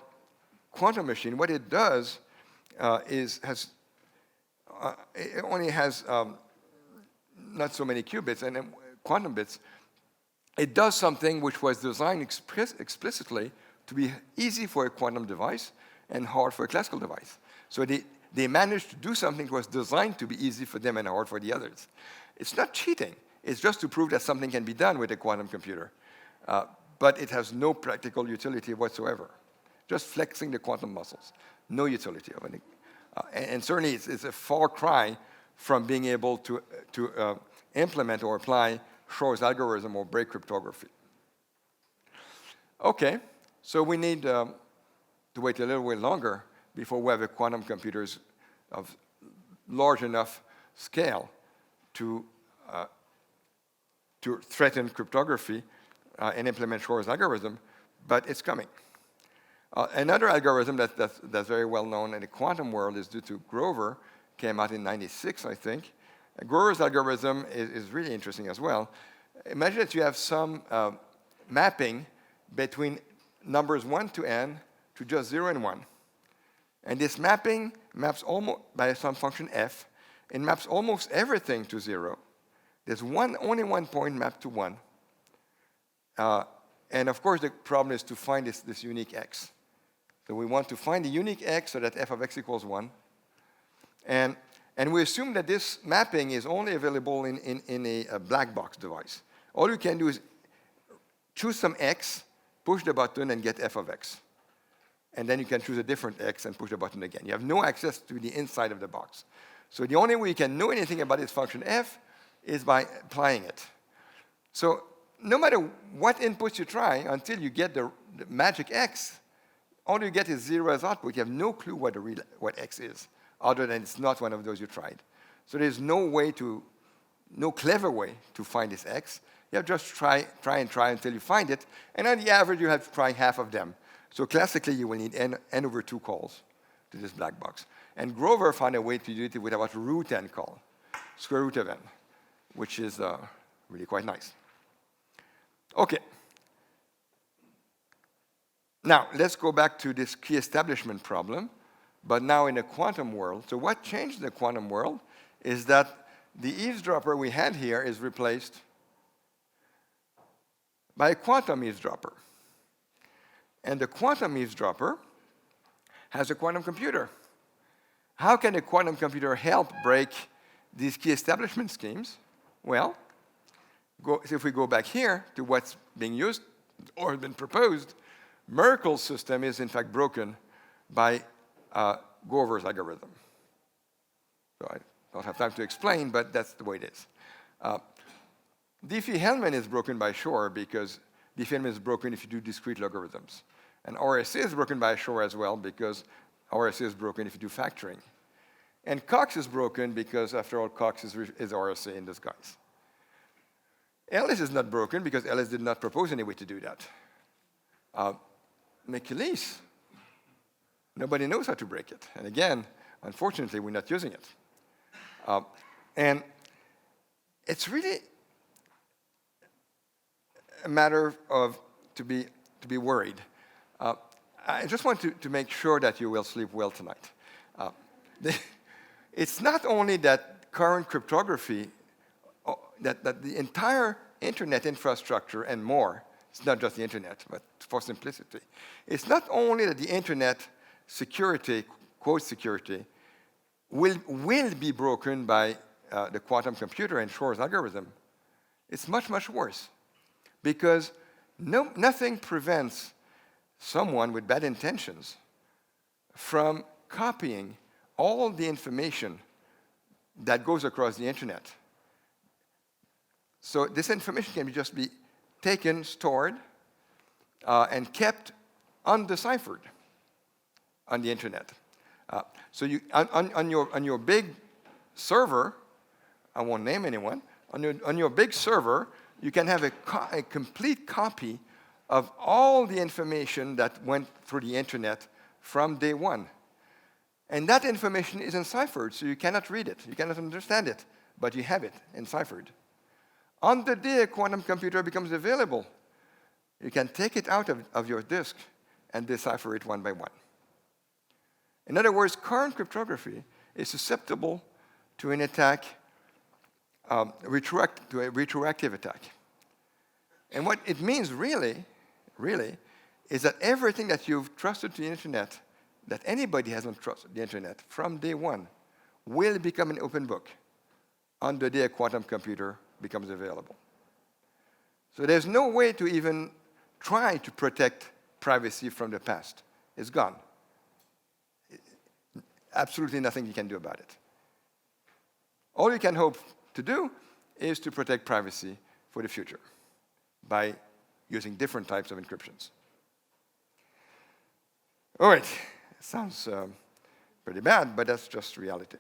S1: quantum machine, what it does it only has not so many qubits and quantum bits. It does something which was designed explicitly to be easy for a quantum device and hard for a classical device. So they managed to do something that was designed to be easy for them and hard for the others. It's not cheating. It's just to prove that something can be done with a quantum computer. But it has no practical utility whatsoever. Just flexing the quantum muscles. No utility of any. And certainly it's a far cry from being able to implement or apply Shor's algorithm or break cryptography. Okay, so we need to wait a little bit longer before we have a quantum computers of large enough scale to threaten cryptography and implement Shor's algorithm, but it's coming. Another algorithm that's very well known in the quantum world is due to Grover, came out in '96, I think. Grover's algorithm is really interesting as well. Imagine that you have some mapping between numbers 1 to n to just 0 and 1. And this mapping maps almost by some function f, and maps almost everything to 0. There's only one point mapped to 1. And of course, the problem is to find this unique x. So we want to find the unique x so that f of x equals 1. And we assume that this mapping is only available in a black box device. All you can do is choose some x, push the button, and get f of x. And then you can choose a different x and push the button again. You have no access to the inside of the box. So the only way you can know anything about this function f is by applying it. So no matter what inputs you try, until you get the magic x, all you get is 0 as output. You have no clue what x is, other than it's not one of those you tried. So there's no clever way to find this x. You have to just try until you find it. And on the average, you have to try half of them. So classically, you will need n over 2 calls to this black box. And Grover found a way to do it with about root n call, square root of n, which is really quite nice. OK. Now, let's go back to this key establishment problem, but now in a quantum world. So what changed in the quantum world is that the eavesdropper we had here is replaced by a quantum eavesdropper. And the quantum eavesdropper has a quantum computer. How can a quantum computer help break these key establishment schemes? Well, if we go back here to what's being used or been proposed, Merkle's system is in fact broken by Grover's algorithm. So I don't have time to explain, but that's the way it is. Diffie-Hellman is broken by Shor because Diffie-Hellman is broken if you do discrete logarithms. And RSA is broken by Shor as well because RSA is broken if you do factoring. And Cox is broken because, after all, Cox is RSA in disguise. Ellis is not broken because Ellis did not propose any way to do that. Michaelis, nobody knows how to break it. And again, unfortunately, we're not using it. And it's really a matter of to be worried. I just want to make sure that you will sleep well tonight. It's not only that current cryptography, that the entire internet infrastructure and more, it's not just the internet, but for simplicity, it's not only that the internet security, quote security, will be broken by the quantum computer and Shor's algorithm. It's much, much worse. Because nothing prevents someone with bad intentions from copying all the information that goes across the internet. So this information can just be taken, stored, and kept undeciphered on the internet. So you, on your big server, I won't name anyone, on your big server, you can have a complete copy of all the information that went through the internet from day one. And that information is enciphered, so you cannot read it, you cannot understand it, but you have it enciphered. On the day a quantum computer becomes available, you can take it out of your disk and decipher it one by one. In other words, current cryptography is susceptible to an attack, to a retroactive attack. And what it means really, is that everything that you've trusted to the internet, that anybody hasn't trusted the internet from day one, will become an open book on the day a quantum computer becomes available. So there's no way to even try to protect privacy from the past. It's gone. Absolutely nothing you can do about it. All you can hope to do is to protect privacy for the future by using different types of encryptions. All right, sounds pretty bad, but that's just reality.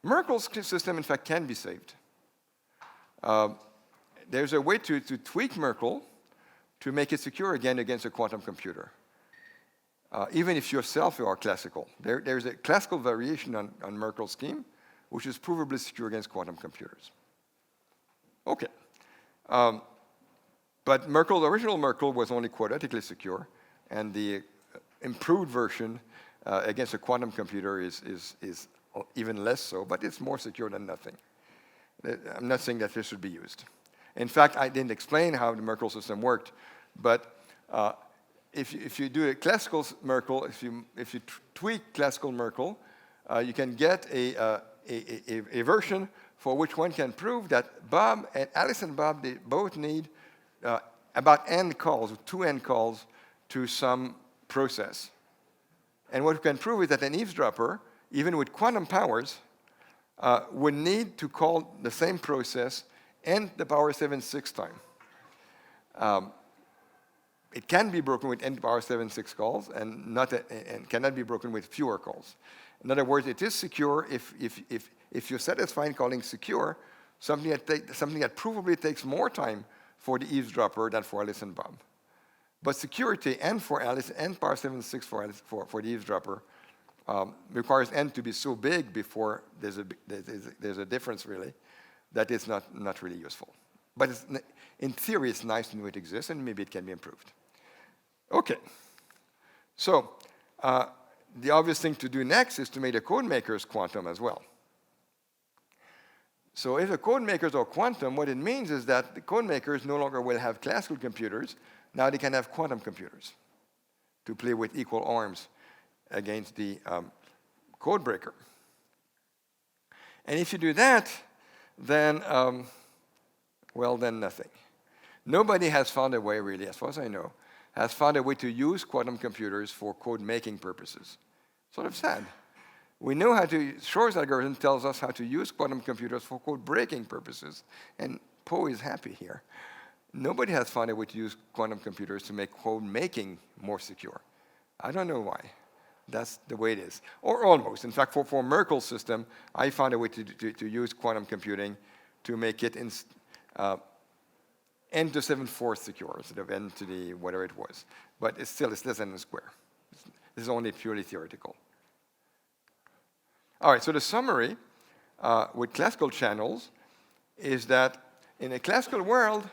S1: Merkle's system, in fact, can be saved. There's a way to tweak Merkle to make it secure again against a quantum computer, even if yourself are classical. There's a classical variation on Merkle's scheme, which is provably secure against quantum computers. Okay. But original Merkle was only quadratically secure, and the improved version against a quantum computer is even less so, but it's more secure than nothing. I'm not saying that this should be used. In fact, I didn't explain how the Merkle system worked, but if you do a classical Merkle, if you tweak classical Merkle, you can get a version for which one can prove that Alice and Bob, they both need about n calls, 2 n calls, to some process. And what we can prove is that an eavesdropper, even with quantum powers, would need to call the same process n to the power 7/6 time. It can be broken with n to the power 7/6 calls, and cannot be broken with fewer calls. In other words, it is secure if you're satisfied calling secure something that provably takes more time for the eavesdropper than for Alice and Bob. But security n for Alice and power 7/6 for the eavesdropper requires n to be so big before there's a difference really that it's not really useful. But in theory, it's nice to know it exists, and maybe it can be improved. Okay. So the obvious thing to do next is to make the code makers quantum as well. So if the code makers are quantum, what it means is that the code makers no longer will have classical computers. Now they can have quantum computers to play with equal arms against the code breaker. And if you do that, then, then nothing. Nobody has found a way, really, as far as I know, has found a way to use quantum computers for code-making purposes. Sort of sad. We know how to, Shor's algorithm tells us how to use quantum computers for code-breaking purposes, and Poe is happy here. Nobody has found a way to use quantum computers to make code-making more secure. I don't know why. That's the way it is. Or almost. In fact, for Merkle's system, I found a way to use quantum computing to make it n to 7/4 secure instead of n to the whatever it was. But it's less than a square. This is only purely theoretical. All right, so the summary with classical channels is that in a classical world,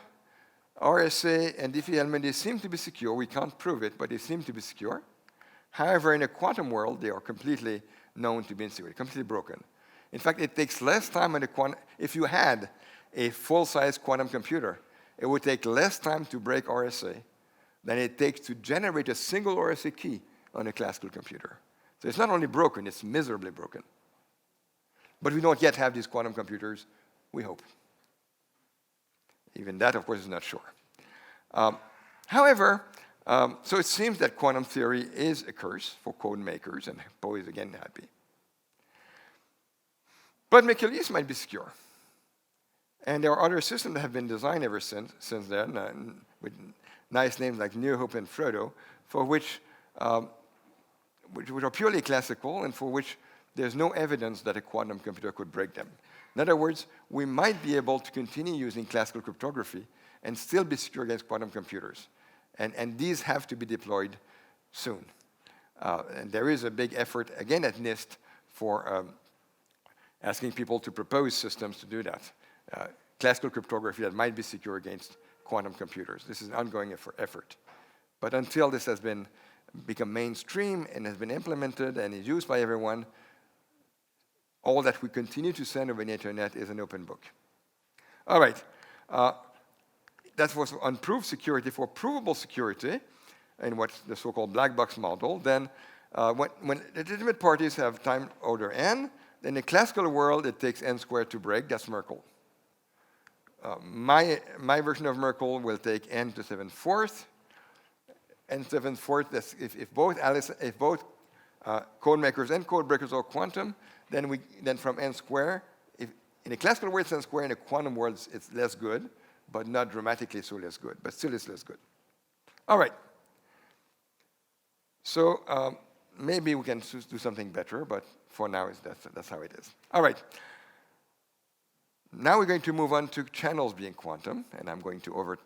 S1: RSA and Diffie-Hellman, they seem to be secure. We can't prove it, but they seem to be secure. However, in a quantum world, they are completely known to be insecure, completely broken. In fact, it takes less time in a quantum. If you had a full-size quantum computer, it would take less time to break RSA than it takes to generate a single RSA key on a classical computer. So it's not only broken, it's miserably broken. But we don't yet have these quantum computers, we hope. Even that, of course, is not sure. However, so it seems that quantum theory is a curse for code makers, and Poe is again happy. But Michaelis might be secure. And there are other systems that have been designed ever since then, with nice names like New Hope and Frodo, for which which are purely classical and for which there's no evidence that a quantum computer could break them. In other words, we might be able to continue using classical cryptography and still be secure against quantum computers. And these have to be deployed soon. And there is a big effort, again at NIST, for asking people to propose systems to do that. Classical cryptography that might be secure against quantum computers. This is an ongoing effort. But until this has become mainstream and has been implemented and is used by everyone, all that we continue to send over the internet is an open book. All right. That was unproved security. For provable security, in what's the so-called black box model, then when legitimate parties have time order n, then in the classical world, it takes n squared to break. That's Merkle. My version of Merkle will take n to 7/4. N 7/4, that's if both codemakers and codebreakers are quantum, then from n squared, in a classical world it's n squared, in a quantum world it's less good, but not dramatically so less good, but still it's less good. All right. So maybe we can do something better, but for now that's how it is. All right. Now we're going to move on to channels being quantum, and I'm going to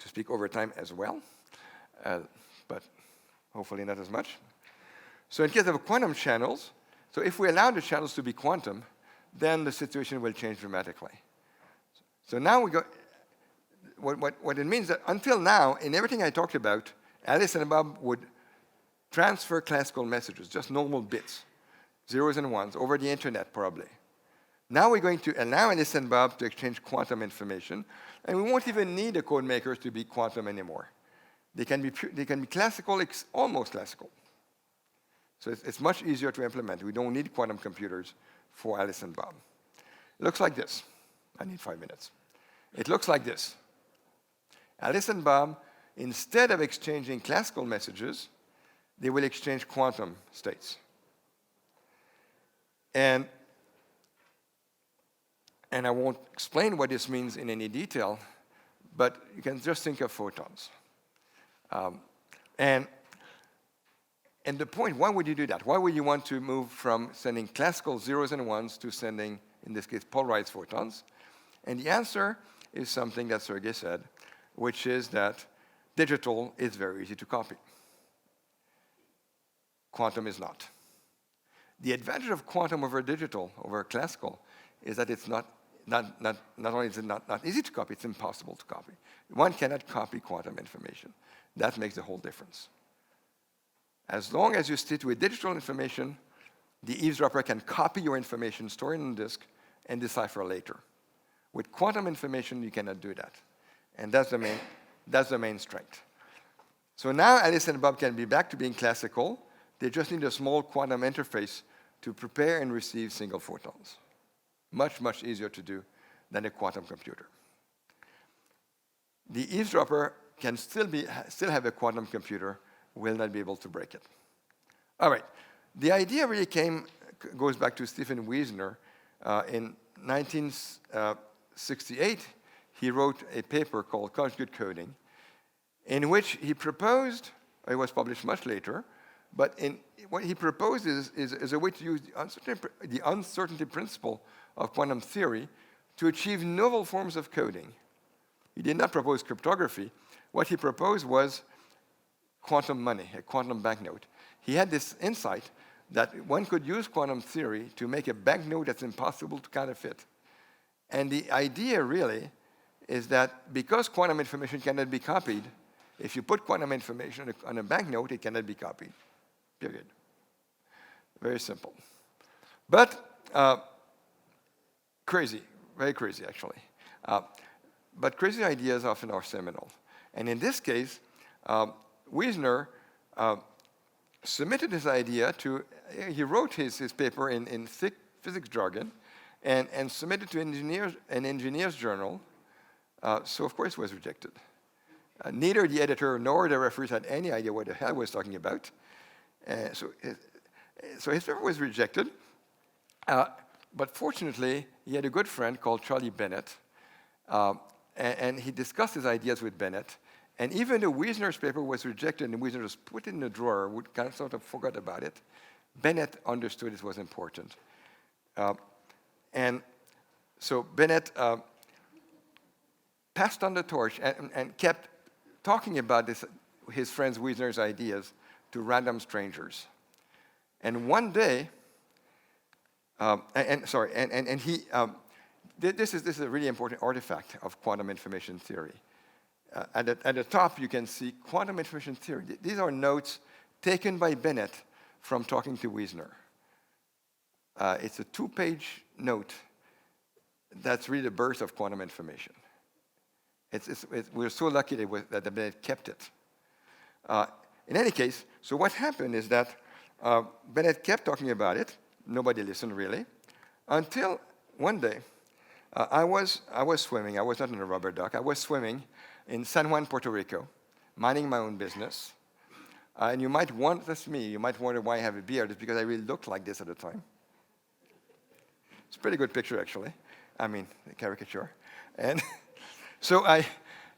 S1: speak over time as well, but hopefully not as much. So in case of quantum channels, so if we allow the channels to be quantum, then the situation will change dramatically. So now we go, what it means that until now, in everything I talked about, Alice and Bob would transfer classical messages, just normal bits, zeros and ones, over the internet probably. Now we're going to allow Alice and Bob to exchange quantum information, and we won't even need the code makers to be quantum anymore. They can be classical, almost classical. So it's much easier to implement. We don't need quantum computers for Alice and Bob. It looks like this. I need 5 minutes. It looks like this. Alice and Bob, instead of exchanging classical messages, they will exchange quantum states. And I won't explain what this means in any detail, but you can just think of photons. And the point, why would you do that? Why would you want to move from sending classical zeros and ones to sending, in this case, polarized photons? And the answer is something that Sergey said, which is that digital is very easy to copy. Quantum is not. The advantage of quantum over digital, over classical, is that it's not only is it not easy to copy, it's impossible to copy. One cannot copy quantum information. That makes the whole difference. As long as you stick with digital information, the eavesdropper can copy your information, store it on the disk, and decipher later. With quantum information, you cannot do that. And that's the main strength. So now Alice and Bob can be back to being classical. They just need a small quantum interface to prepare and receive single photons. Much, much easier to do than a quantum computer. The eavesdropper can still have a quantum computer, will not be able to break it. All right. The idea really goes back to Stephen Wiesner. In 1968, he wrote a paper called Conjugate Coding, in which he proposed, it was published much later, but what he proposes is a way to use the uncertainty principle of quantum theory to achieve novel forms of coding. He did not propose cryptography. What he proposed was quantum money, a quantum banknote. He had this insight that one could use quantum theory to make a banknote that's impossible to counterfeit. And the idea really is that because quantum information cannot be copied, if you put quantum information on a banknote, it cannot be copied, period. Very simple. But crazy, very crazy actually. But crazy ideas often are seminal. And in this case, Wiesner submitted his idea he wrote his paper in thick physics jargon and submitted to an engineer's journal. So of course it was rejected. Neither the editor nor the referees had any idea what the hell he was talking about. So his paper was rejected. But fortunately, he had a good friend called Charlie Bennett. And he discussed his ideas with Bennett. And even though Wiesner's paper was rejected and Wiesner just put it in a drawer, we kind of sort of forgot about it, Bennett understood it was important. And so Bennett passed on the torch and kept talking about his friends Wiesner's ideas to random strangers. And one day, this is a really important artifact of quantum information theory. At the top, you can see quantum information theory. These are notes taken by Bennett from talking to Wiesner. It's a 2-page note that's really the birth of quantum information. We're so lucky that Bennett kept it. In any case, so what happened is that Bennett kept talking about it. Nobody listened really, until one day I was swimming. I was not in a rubber duck. I was swimming in San Juan, Puerto Rico, minding my own business. And you might wonder why I have a beard. It's because I really looked like this at the time. It's a pretty good picture, actually. I mean, the caricature. And so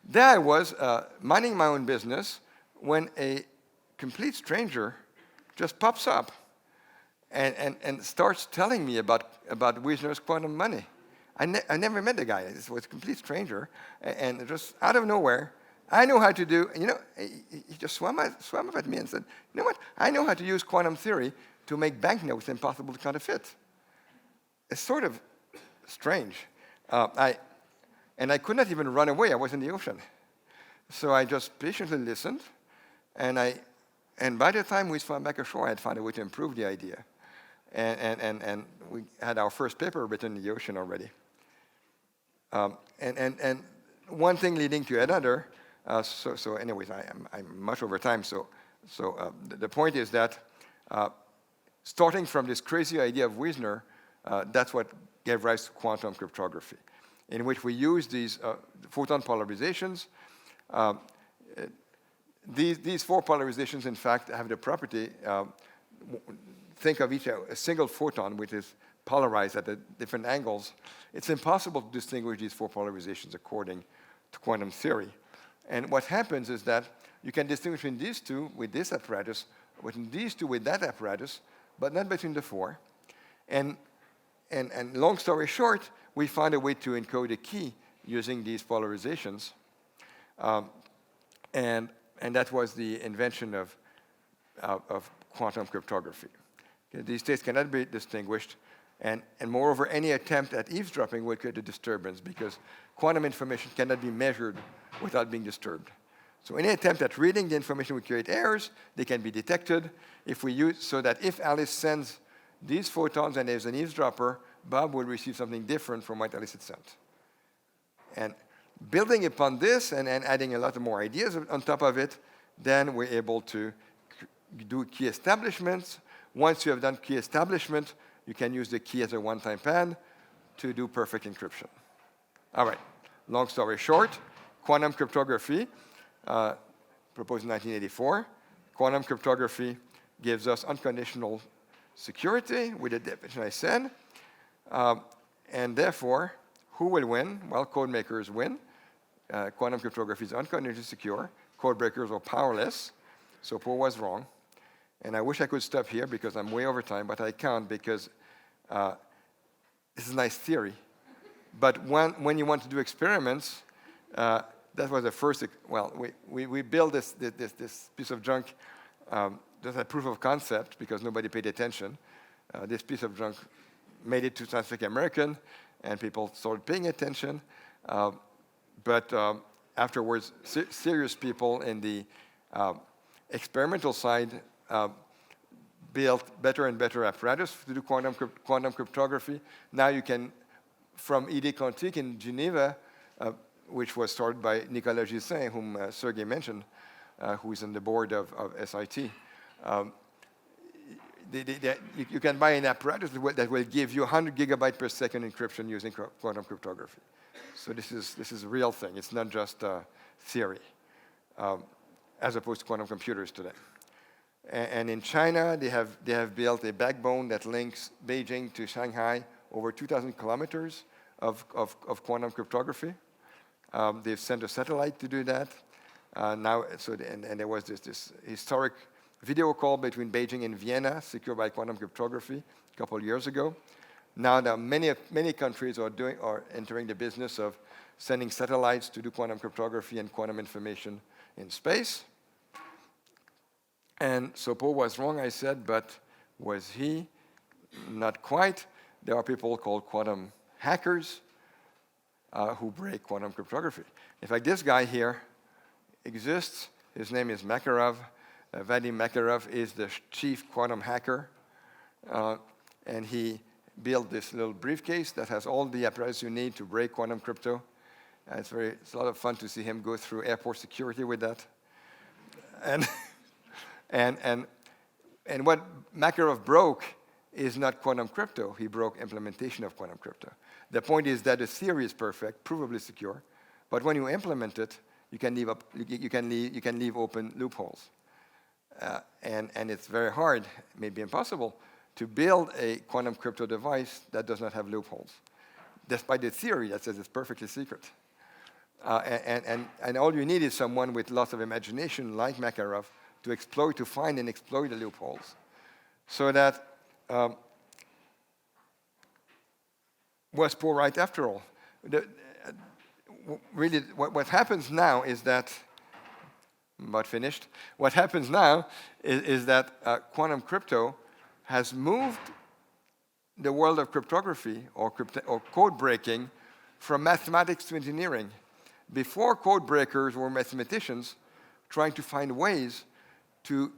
S1: there I was, minding my own business, when a complete stranger just pops up and starts telling me about Wiesner's quantum money. I never met the guy. This was a complete stranger, and just out of nowhere, I know how to do. He just swam up at me and said, "You know what? I know how to use quantum theory to make banknotes impossible to counterfeit." It's sort of strange. I could not even run away. I was in the ocean, so I just patiently listened, and by the time we swam back ashore, I had found a way to improve the idea, and we had our first paper written in the ocean already. And one thing leading to another. So anyways, I'm much over time. So the point is that starting from this crazy idea of Wiesner, that's what gave rise to quantum cryptography, in which we use these photon polarizations. These 4 polarizations, in fact, have the property. Think of each a single photon, which is polarized at the different angles. It's impossible to distinguish these 4 polarizations according to quantum theory. And what happens is that you can distinguish between these 2 with this apparatus, between these 2 with that apparatus, but not between the 4. And long story short, we found a way to encode a key using these polarizations. And that was the invention of quantum cryptography. Okay, these states cannot be distinguished. And moreover, any attempt at eavesdropping will create a disturbance because quantum information cannot be measured without being disturbed. So any attempt at reading the information will create errors. They can be detected so that if Alice sends these photons and there's an eavesdropper, Bob will receive something different from what Alice had sent. And building upon this and adding a lot more ideas on top of it, then we're able to do key establishments. Once you have done key establishment, you can use the key as a one-time pad to do perfect encryption. All right, long story short, quantum cryptography, proposed in 1984. Quantum cryptography gives us unconditional security with the definition I said. And therefore, who will win? Well, codebreakers win. Quantum cryptography is unconditionally secure. Codebreakers are powerless. So Paul was wrong. And I wish I could stop here because I'm way over time, but I can't because this is a nice theory. But when you want to do experiments, that was the first. Well, we built this piece of junk just a proof of concept because nobody paid attention. This piece of junk made it to Scientific American, and people started paying attention. But afterwards, serious people in the experimental side built better and better apparatus to do quantum cryptography. Now you can, from idée quantique in Geneva, which was started by Nicolas Gisin, whom Sergey mentioned, who is on the board of SIT. You can buy an apparatus that will give you 100 gigabyte per second encryption using quantum cryptography. So this is a real thing. It's not just theory, as opposed to quantum computers today. And in China, they have built a backbone that links Beijing to Shanghai over 2,000 kilometers of quantum cryptography. They've sent a satellite to do that. And there was this historic video call between Beijing and Vienna, secured by quantum cryptography, a couple of years ago. Now many countries are entering the business of sending satellites to do quantum cryptography and quantum information in space. And so Paul was wrong, I said, but was he? Not quite. There are people called quantum hackers who break quantum cryptography. In fact, this guy here exists. His name is Makarov. Vadim Makarov is the chief quantum hacker. And he built this little briefcase that has all the apparatus you need to break quantum crypto. It's a lot of fun to see him go through airport security with that. And what Makarov broke is not quantum crypto. He broke implementation of quantum crypto. The point is that the theory is perfect, provably secure, but when you implement it, you can leave open loopholes. And it's very hard, maybe impossible, to build a quantum crypto device that does not have loopholes, despite the theory that says it's perfectly secret. And all you need is someone with lots of imagination, like Makarov, to find and exploit the loopholes. So that was Paul right after all. Really, what happens now is that, about finished, what happens now is that quantum crypto has moved the world of cryptography or code breaking from mathematics to engineering. Before, code breakers were mathematicians trying to find ways to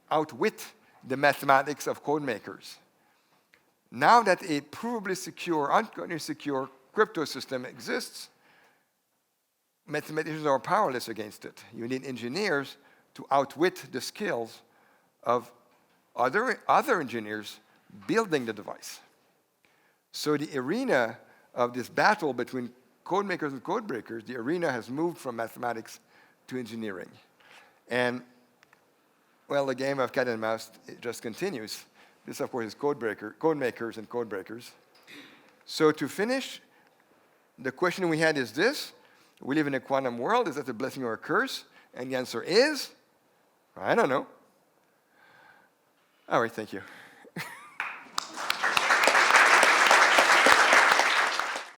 S1: outwit the mathematics of code makers. Now that a provably secure, unsecure crypto system exists, mathematicians are powerless against it. You need engineers to outwit the skills of other engineers building the device. So the arena of this battle between code makers and code breakers, the arena has moved from mathematics to engineering. And, well, the game of cat and mouse, it just continues. This, of course, is code makers and code breakers. So to finish, the question we had is this: we live in a quantum world. Is that a blessing or a curse? And the answer is, I don't know. All right, thank you.